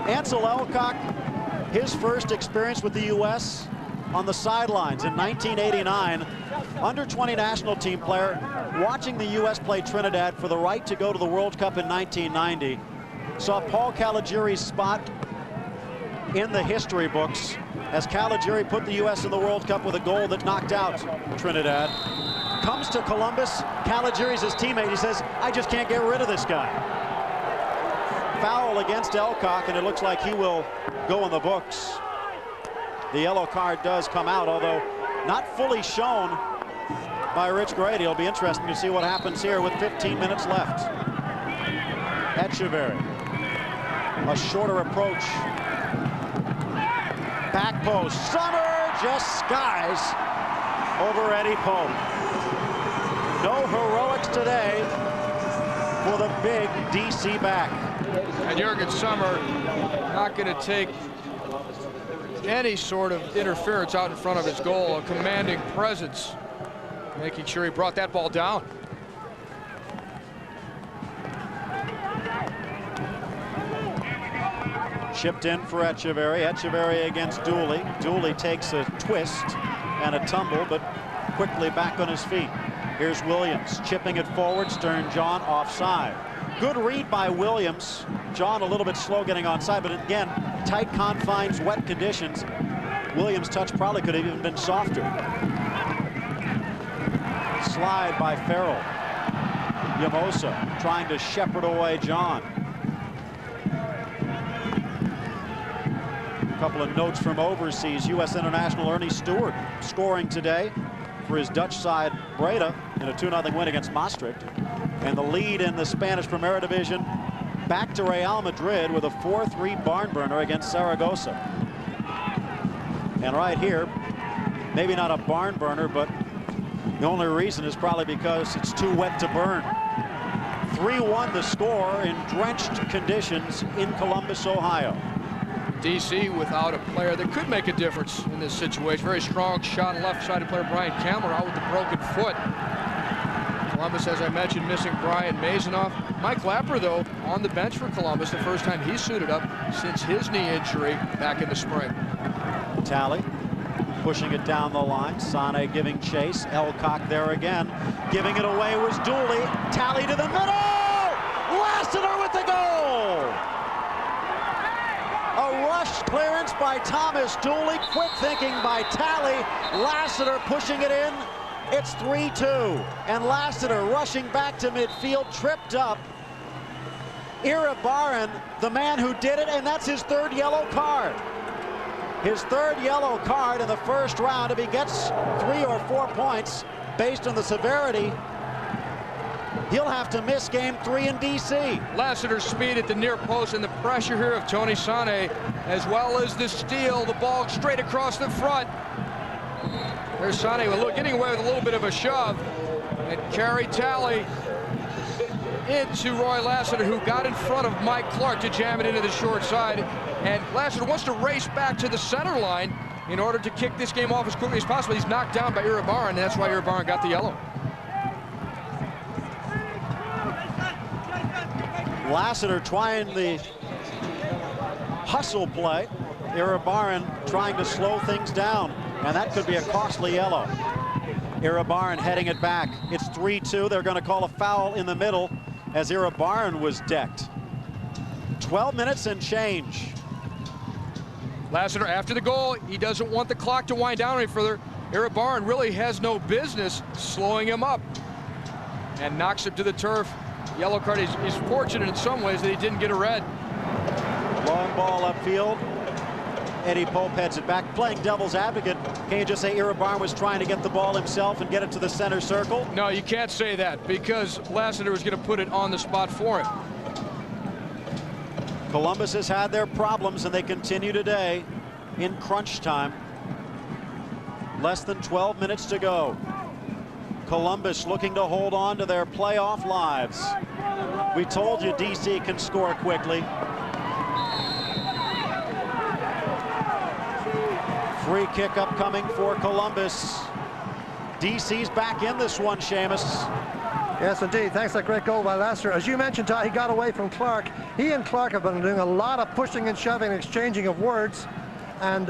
Ansel Elcock, his first experience with the U.S. on the sidelines in 1989. Under 20 national team player, watching the U.S. play Trinidad for the right to go to the World Cup in 1990. Saw Paul Caligiuri's spot in the history books as Caligiuri put the U.S. in the World Cup with a goal that knocked out Trinidad. Comes to Columbus, Caligiuri's his teammate. He says, I just can't get rid of this guy. Foul against Elcock, and it looks like he will go in the books. The yellow card does come out, although not fully shown by Rich Grady. It'll be interesting to see what happens here with 15 minutes left. Echeverry, a shorter approach. Back post, Summer just skies over Eddie Pope. No heroics today for the big DC back. And Jurgen Summer not going to take any sort of interference out in front of his goal. A commanding presence, making sure he brought that ball down. Chipped in for Echeverry. Echeverry against Dooley. Dooley takes a twist and a tumble, but quickly back on his feet. Here's Williams chipping it forward. Stern John offside. Good read by Williams. John a little bit slow getting onside, but again, tight confines, wet conditions. Williams' touch probably could have even been softer. Slide by Farrell. Yamosa trying to shepherd away John. A couple of notes from overseas. U.S. international Ernie Stewart scoring today for his Dutch side Breda in a 2-0 win against Maastricht. And the lead in the Spanish Primera Division back to Real Madrid with a 4-3 barn burner against Zaragoza. And right here, maybe not a barn burner, but the only reason is probably because it's too wet to burn. 3-1 the score in drenched conditions in Columbus, Ohio. DC without a player that could make a difference in this situation. Very strong shot, left-sided player Brian Kamler out with the broken foot. Columbus, as I mentioned, missing Brian Mazonoff. Mike Lapper, though, on the bench for Columbus, the first time he's suited up since his knee injury back in the spring. Talley pushing it down the line. Sane giving chase. Elcock there again. Giving it away was Dooley. Talley to the middle! Lassiter with the goal! A rush clearance by Thomas Dooley. Quick thinking by Talley. Lassiter pushing it in. It's 3-2. And Lassiter rushing back to midfield, tripped up. Iribarren, the man who did it, and that's his third yellow card. His third yellow card in the first round. If he gets 3 or 4 points based on the severity, he'll have to miss game 3 in DC. Lassiter's speed at the near post and the pressure here of Tony Sane, as well as the steal, the ball straight across the front. There's Sane getting away with a little bit of a shove, and Kerry Talley into Roy Lassiter, who got in front of Mike Clark to jam it into the short side. And Lassiter wants to race back to the center line in order to kick this game off as quickly as possible. He's knocked down by Iribarren, and that's why Iribarren got the yellow. Lassiter trying the hustle play. Iribarren trying to slow things down, and that could be a costly yellow. Iribarren heading it back. It's 3-2. They're going to call a foul in the middle as Iribarren was decked. 12 minutes and change. Lassiter after the goal, he doesn't want the clock to wind down any further. Iribarren really has no business slowing him up and knocks him to the turf. Yellow card. He's fortunate in some ways that he didn't get a red. Long ball upfield. Eddie Pope heads it back, playing devil's advocate. Can you just say Iribarren was trying to get the ball himself and get it to the center circle? No, you can't say that, because Lassiter was going to put it on the spot for him. Columbus has had their problems, and they continue today in crunch time. Less than 12 minutes to go. Columbus looking to hold on to their playoff lives. We told you DC can score quickly. Free kick upcoming for Columbus. DC's back in this one, Seamus. Yes, indeed. Thanks for that great goal by Lassiter. As you mentioned, Ty, he got away from Clark. He and Clark have been doing a lot of pushing and shoving, exchanging of words. And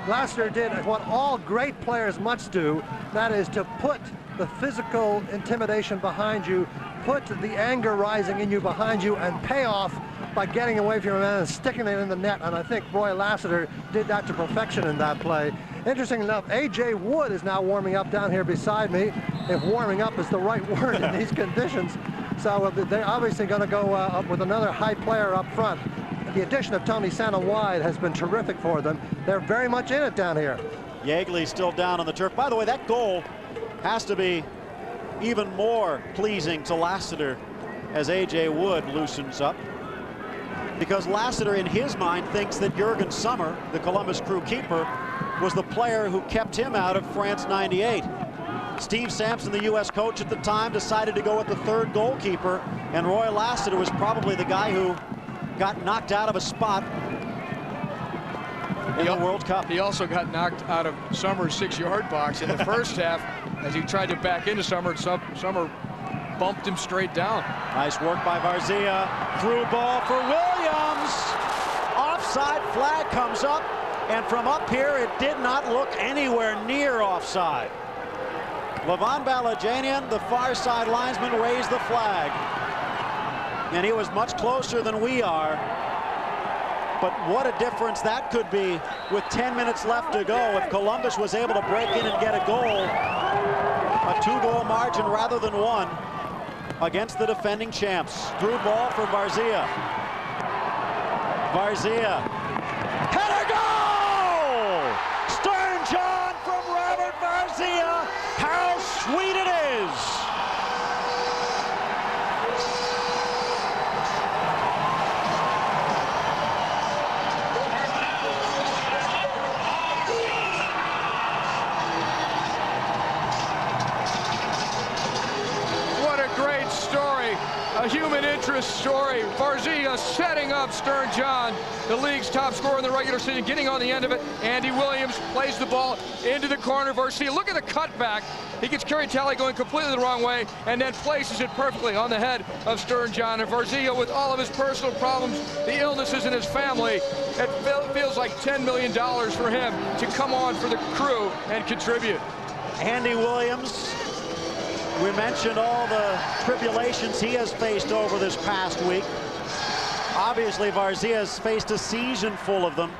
Lassiter did what all great players must do. That is to put the physical intimidation behind you, put the anger rising in you behind you, and pay off by getting away from your man and sticking it in the net. And I think Roy Lassiter did that to perfection in that play. Interesting enough, A.J. Wood is now warming up down here beside me, if warming up is the right word in these conditions. So they're obviously going to go up with another high player up front. The addition of Tony Santa Wide has been terrific for them. They're very much in it down here. Yeagley still down on the turf. By the way, that goal has to be even more pleasing to Lassiter as A.J. Wood loosens up, because Lassiter in his mind thinks that Jurgen Sommer, the Columbus Crew keeper, was the player who kept him out of France '98. Steve Sampson, the U.S. coach at the time, decided to go with the third goalkeeper, and Roy Lassiter was probably the guy who got knocked out of a spot in the World Cup. He also got knocked out of Sommer's 6-yard box in the first half as he tried to back into Sommer. Sommer bumped him straight down. Nice work by Varzia. Through ball for Williams. Offside flag comes up, and from up here it did not look anywhere near offside. Levon Balajanian, the far side linesman, raised the flag, and he was much closer than we are. But what a difference that could be with 10 minutes left to go if Columbus was able to break in and get a goal. A 2-goal margin rather than 1 against the defending champs. Through ball for Varzia. Varzia. Header goal! Stern John from Robert Varzia. How sweet it is! A human interest story. Varzia setting up Stern John, the league's top scorer in the regular season, getting on the end of it. Andy Williams plays the ball into the corner. Varzia, look at the cutback. He gets Kerry Talley going completely the wrong way and then places it perfectly on the head of Stern John. And Varzia, with all of his personal problems, the illnesses in his family, it feels like $10 million for him to come on for the crew and contribute. Andy Williams, we mentioned all the tribulations he has faced over this past week. Obviously, Varzia has faced a season full of them,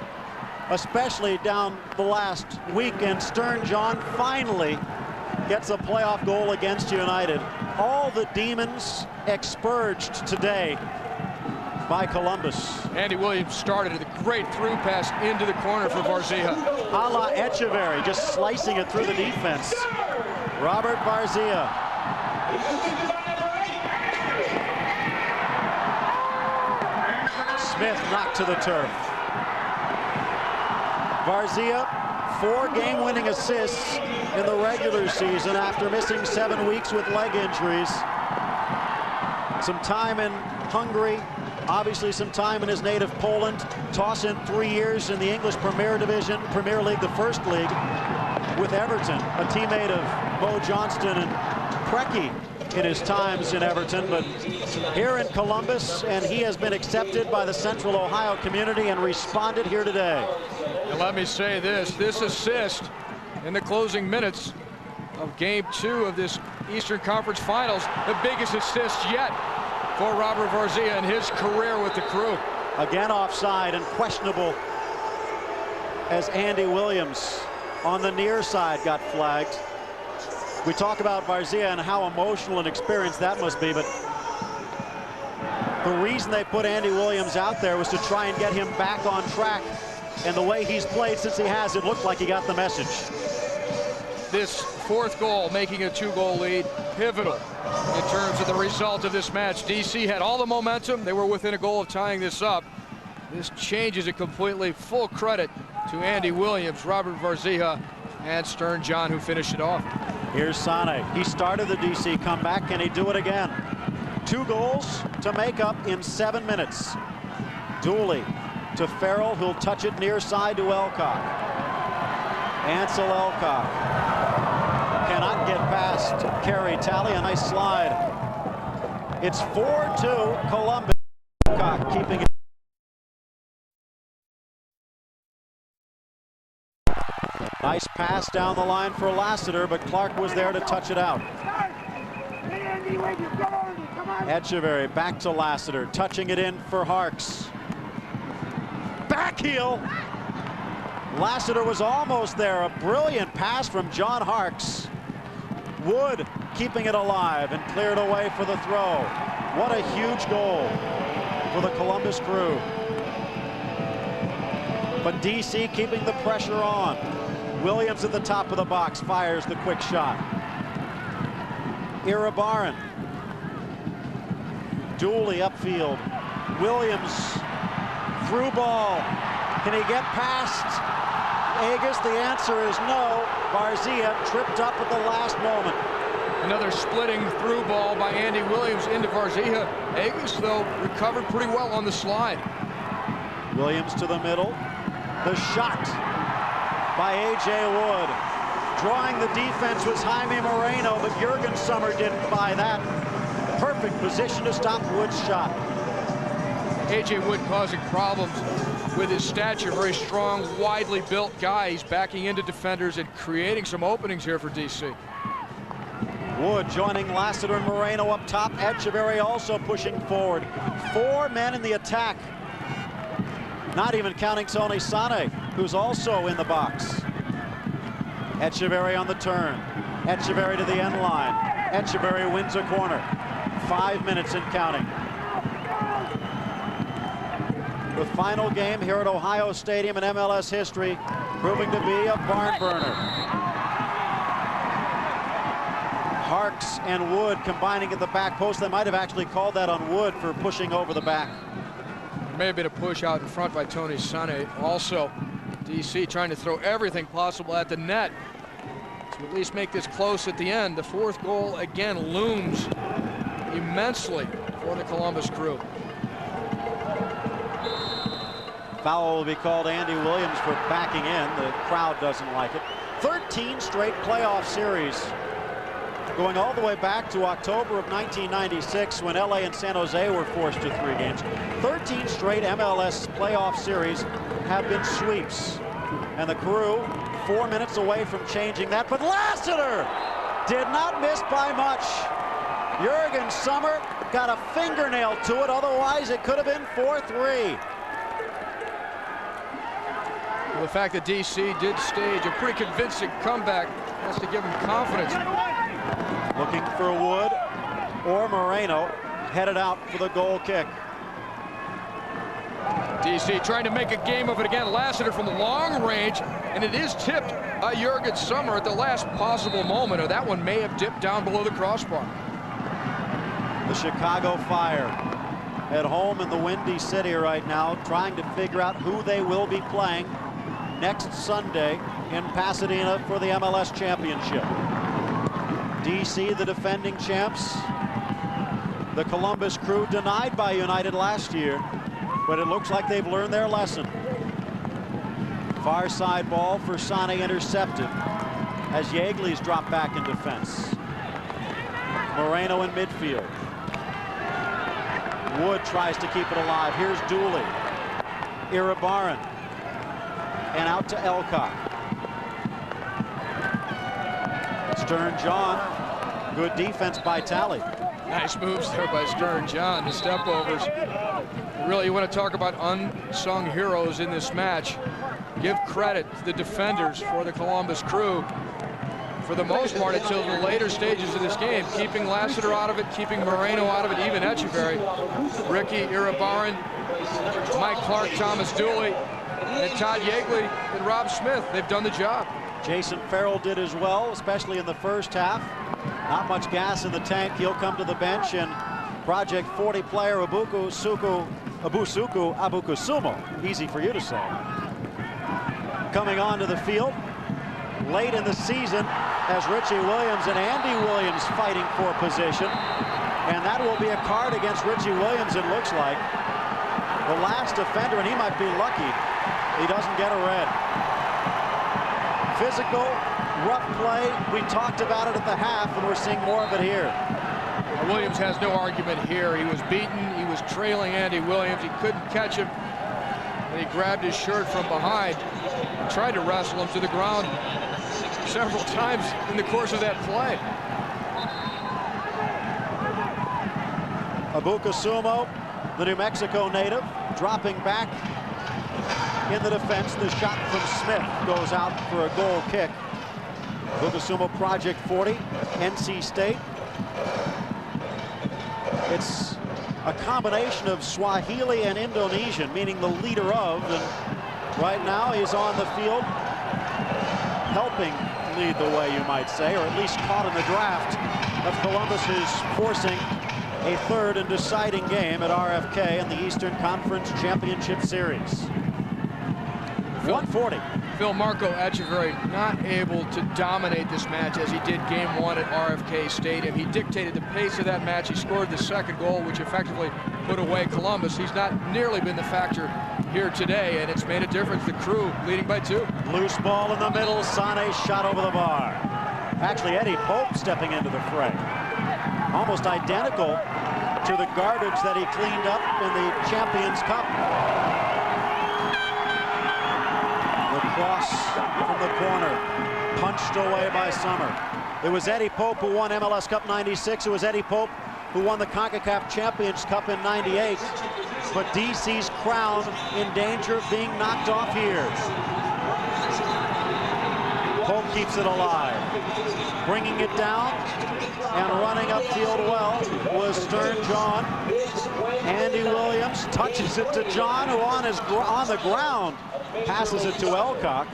especially down the last week, and Stern John finally gets a playoff goal against United. All the demons expurged today by Columbus. Andy Williams started with a great through pass into the corner for Varzia. A la Echeverry, just slicing it through the defense. Robert Varzia. Smith knocked to the turf. Varzia, 4 game-winning assists in the regular season after missing 7 weeks with leg injuries. Some time in Hungary, obviously some time in his native Poland. Toss in 3 years in the English Premier League, the first league, with Everton, a teammate of Bo Johnston and Preki in his times in Everton, but here in Columbus, and he has been accepted by the Central Ohio community and responded here today. And let me say this assist in the closing minutes of Game 2 of this Eastern Conference Finals, the biggest assist yet for Robert Varzia in his career with the crew. Again offside and questionable, as Andy Williams on the near side got flagged. We talk about Varzia and how emotional and experienced that must be, but the reason they put Andy Williams out there was to try and get him back on track. And the way he's played since he has, it looked like he got the message. This 4th goal, making a 2-goal lead, pivotal in terms of the result of this match. DC had all the momentum. They were within a goal of tying this up. This changes it completely. Full credit to Andy Williams, Robert Varzia, and Stern John, who finished it off. Here's Sane. He started the DC comeback. Can he do it again? 2 goals to make up in 7 minutes. Dooley to Farrell, who'll touch it near side to Elcock. Ansel Elcock cannot get past Kerry Talley. A nice slide. It's 4-2 Columbus. Elcock keeping it. Nice pass down the line for Lassiter, but Clark was there to touch it out. Echeverry back to Lassiter, touching it in for Harks. Back heel. Lassiter was almost there. A brilliant pass from John Harks. Wood keeping it alive and cleared away for the throw. What a huge goal for the Columbus Crew. But DC keeping the pressure on. Williams at the top of the box fires the quick shot. Iribarren. Dooley upfield. Williams through ball. Can he get past Agus? The answer is no. Varzia tripped up at the last moment. Another splitting through ball by Andy Williams into Varzia. Agus, though, recovered pretty well on the slide. Williams to the middle. The shot by A.J. Wood. Drawing the defense was Jaime Moreno, but Jurgen Sommer didn't buy that. Perfect position to stop Wood's shot. A.J. Wood causing problems with his stature. Very strong, widely built guy. He's backing into defenders and creating some openings here for DC. Wood joining Lassiter and Moreno up top. Echeverry also pushing forward. 4 men in the attack. Not even counting Tony Sane, who's also in the box. Echeverry on the turn. Echeverry to the end line. Echeverry wins a corner. 5 minutes and counting. The final game here at Ohio Stadium in MLS history, proving to be a barn burner. Harks and Wood combining at the back post. They might have actually called that on Wood for pushing over the back. May have been a push out in front by Tony Sane. Also, DC trying to throw everything possible at the net to at least make this close at the end. The 4th goal again looms immensely for the Columbus Crew. Foul will be called Andy Williams for backing in. The crowd doesn't like it. 13 straight playoff series, going all the way back to October of 1996 when LA and San Jose were forced to 3 games. 13 straight MLS playoff series have been sweeps. And the Crew 4 minutes away from changing that, but Lassiter did not miss by much. Jurgen Sommer got a fingernail to it, otherwise it could have been 4-3. The fact that DC did stage a pretty convincing comeback has to give him confidence. Looking for Wood or Moreno, headed out for the goal kick. DC trying to make a game of it again. Lassiter from long range, and it is tipped by Jurgen Sommer at the last possible moment, or that one may have dipped down below the crossbar. The Chicago Fire at home in the Windy City right now, trying to figure out who they will be playing next Sunday in Pasadena for the MLS Championship. DC, the defending champs. The Columbus Crew denied by United last year, but it looks like they've learned their lesson. Far side ball for Sane, intercepted as Yeagley's dropped back in defense. Moreno in midfield. Wood tries to keep it alive. Here's Dooley. Iribarren. And out to Elcock. Stern John. Good defense by Talley. Nice moves there by Stern John. The step overs. Really, you want to talk about unsung heroes in this match. Give credit to the defenders for the Columbus Crew. For the most part, until the later stages of this game, keeping Lassiter out of it, keeping Moreno out of it, even Echeverry. Ricky, Iribarren, Mike Clark, Thomas Dooley, and Todd Yeagley and Rob Smith. They've done the job. Jason Farrell did as well, especially in the first half. Not much gas in the tank. He'll come to the bench, and Project 40 player Abusuku Abukusumo, easy for you to say, coming onto the field late in the season as Richie Williams and Andy Williams fighting for position. And that will be a card against Richie Williams, it looks like. The last offender, and he might be lucky he doesn't get a red. Physical, rough play. We talked about it at the half, and we're seeing more of it here. Williams has no argument here. He was beaten. He was trailing Andy Williams. He couldn't catch him. And he grabbed his shirt from behind and tried to wrestle him to the ground several times in the course of that play. Abukusumo, the New Mexico native, dropping back in the defense. The shot from Smith goes out for a goal kick. Abukusumo, Project 40, NC State. It's a combination of Swahili and Indonesian, meaning the leader of, and right now he's on the field helping lead the way, you might say, or at least caught in the draft of Columbus, who's forcing a third and deciding game at RFK in the Eastern Conference Championship Series. 140. Phil Marco Echeverry not able to dominate this match as he did game 1 at RFK Stadium. He dictated the pace of that match. He scored the second goal, which effectively put away Columbus. He's not nearly been the factor here today, and it's made a difference. The Crew leading by 2. Loose ball in the middle. Sane shot over the bar. Actually, Eddie Pope stepping into the fray. Almost identical to the garbage that he cleaned up in the Champions Cup. The cross from the corner, punched away by Sommer. It was Eddie Pope who won MLS Cup 96. It was Eddie Pope who won the CONCACAF Champions Cup in 98. But DC's crown in danger of being knocked off here. Pope keeps it alive. Bringing it down and running upfield well was Stern John. Andy Williams touches it to John, who on the ground passes it to Elcock.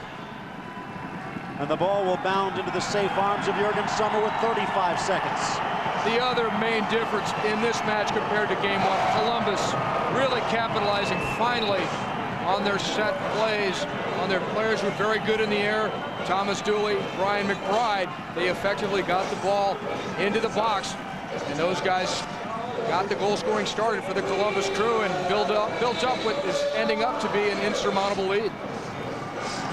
And the ball will bound into the safe arms of Jurgen Sommer with 35 seconds. The other main difference in this match compared to game 1, Columbus really capitalizing finally on their set plays, on their players who are very good in the air. Thomas Dooley, Brian McBride, they effectively got the ball into the box, and those guys got the goal scoring started for the Columbus Crew and built up what is ending up to be an insurmountable lead.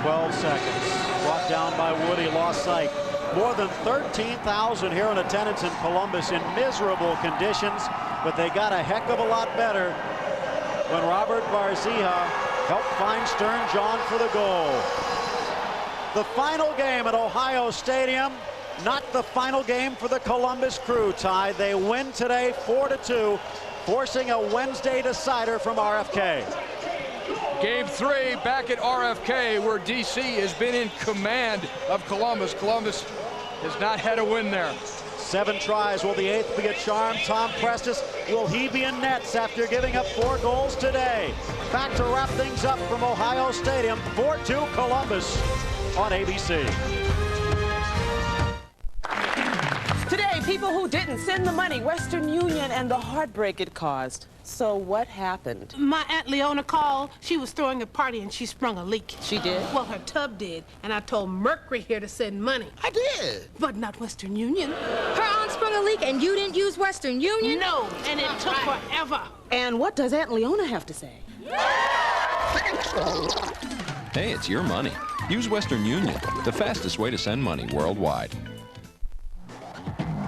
12 seconds. Brought down by Woody, lost sight. More than 13,000 here in attendance in Columbus in miserable conditions, but they got a heck of a lot better when Robert Varzija helped find Stern John for the goal. The final game at Ohio Stadium, not the final game for the Columbus Crew, Ty. They win today 4-2, forcing a Wednesday decider from RFK. Game 3 back at RFK, where DC has been in command of Columbus. Columbus has not had a win there. 7 tries. Will the 8th be a charm? Tom Prestis, will he be in nets after giving up 4 goals today? Back to wrap things up from Ohio Stadium, 4-2 Columbus on ABC. Today, people who didn't send the money, Western Union and the heartbreak it caused. So what happened? My Aunt Leona called. She was throwing a party and she sprung a leak. She did? Well, her tub did. And I told Mercury here to send money. I did. But not Western Union. Her aunt sprung a leak and you didn't use Western Union? No, and it took forever. And what does Aunt Leona have to say? Hey, it's your money. Use Western Union, the fastest way to send money worldwide.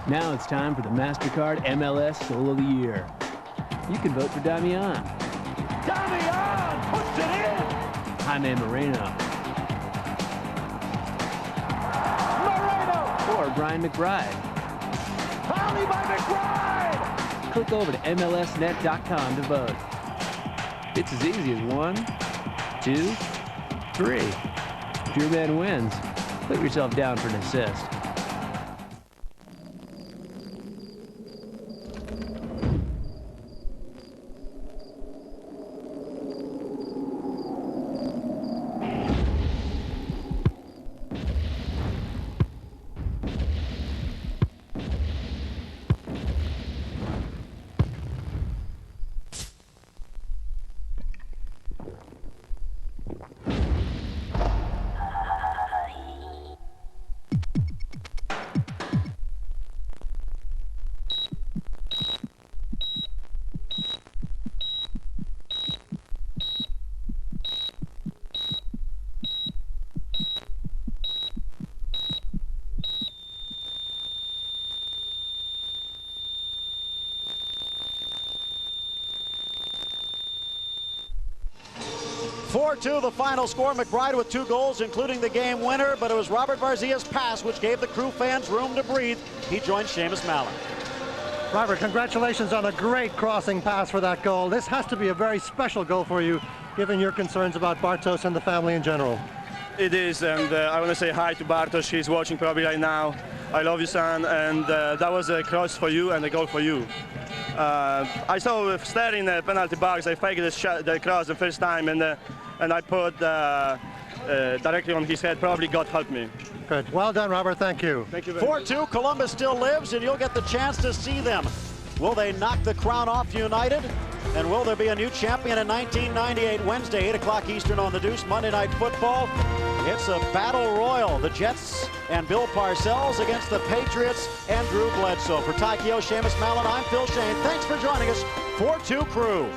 Now it's time for the MasterCard MLS Soul of the Year. You can vote for Damian. Damian puts it in! Jaime Moreno. Or Brian McBride. Volley by McBride! Click over to MLSnet.com to vote. It's as easy as 1, 2, 3. If your man wins, put yourself down for an assist. The final score. McBride with 2 goals, including the game winner, but it was Robert Varzija's pass which gave the Crew fans room to breathe. He joined Seamus Mallon. Robert, congratulations on a great crossing pass for that goal. This has to be a very special goal for you, given your concerns about Bartosz and the family in general. It is, and I want to say hi to Bartosz. He's watching probably right now. I love you, son, and that was a cross for you and a goal for you. I saw staring in the penalty box. I faked the cross the first time, and I put directly on his head. Probably God helped me. Good. Well done, Robert. Thank you. Thank you very much. 4-2, Columbus still lives, and you'll get the chance to see them. Will they knock the crown off United? And will there be a new champion in 1998? Wednesday, 8 o'clock Eastern on the Deuce. Monday Night Football. It's a battle royal. The Jets and Bill Parcells against the Patriots and Drew Bledsoe. For Ty Keogh, Seamus Mallon, I'm Phil Shane. Thanks for joining us. 4-2 Crew.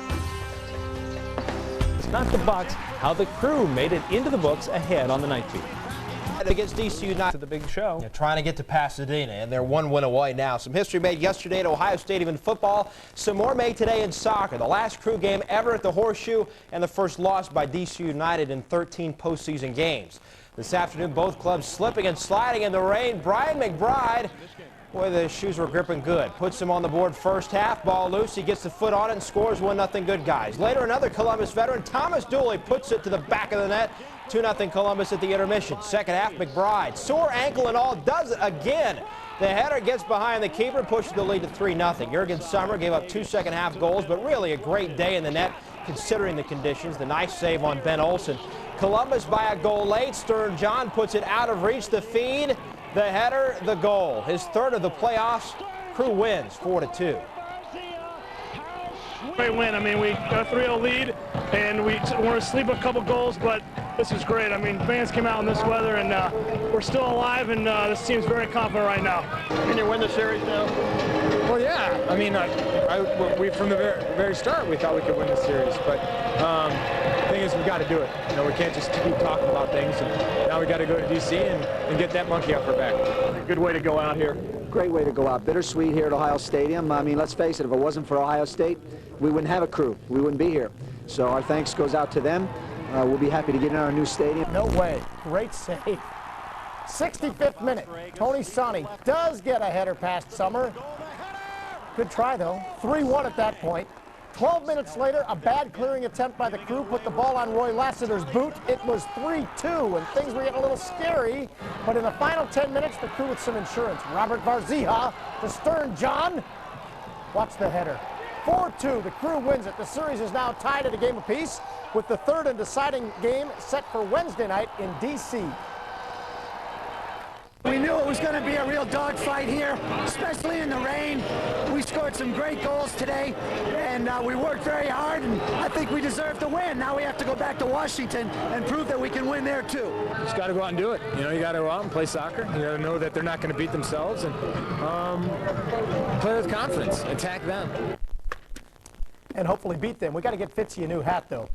It's not the Bucks, how the Crew made it into the books ahead on the night beat. Against DC United. To the big show. They're trying to get to Pasadena, and they're 1 win away now. Some history made yesterday at Ohio Stadium in football. Some more made today in soccer. The last Crew game ever at the Horseshoe, and the first loss by DC United in 13 postseason games. This afternoon, both clubs slipping and sliding in the rain. Brian McBride, boy, the shoes were gripping good. Puts him on the board first half. Ball loose. He gets the foot on it and scores 1-0 good guys. Later, another Columbus veteran, Thomas Dooley, puts it to the back of the net. 2-0 Columbus at the intermission. Second half, McBride, sore ankle and all, does it again. The header gets behind the keeper, pushes the lead to 3-0. Jurgen Sommer gave up 2 second-half goals, but really a great day in the net considering the conditions. The nice save on Ben Olsen. Columbus by a goal late. Stern John puts it out of reach. The feed, the header, the goal. His third of the playoffs. Crew wins 4-2. Great win. I mean, we got a 3-0 lead, and we were asleep a couple goals, but this was great. I mean, fans came out in this weather, and we're still alive, and this team's very confident right now. Can you win the series now? Well, yeah. I mean, we from the very start, we thought we could win the series, but the thing is, we got to do it. You know, we can't just keep talking about things. And now we got to go to D.C. and get that monkey off our back. Good way to go out here. Great way to go out. Bittersweet here at Ohio Stadium. I mean, let's face it, if it wasn't for Ohio State, we wouldn't have a crew. We wouldn't be here. So our thanks goes out to them. We'll be happy to get in our new stadium. No way. Great save. 65th minute. Tony Sonny does get a header past Summer. Good try, though. 3-1 at that point. 12 minutes later, a bad clearing attempt by the crew put the ball on Roy Lassiter's boot. It was 3-2, and things were getting a little scary. But in the final 10 minutes, the crew with some insurance. Robert Varzija to Stern John. Watch the header. 4-2, the crew wins it. The series is now tied at a game apiece, with the third and deciding game set for Wednesday night in D.C. We knew it was going to be a real dogfight here, especially in the rain. We scored some great goals today, and we worked very hard, and I think we deserve to win. Now we have to go back to Washington and prove that we can win there, too. You just got to go out and do it. You know, you got to go out and play soccer. You got to know that they're not going to beat themselves, and play with confidence. Attack them. And hopefully beat them. We got to get Fitzy a new hat, though.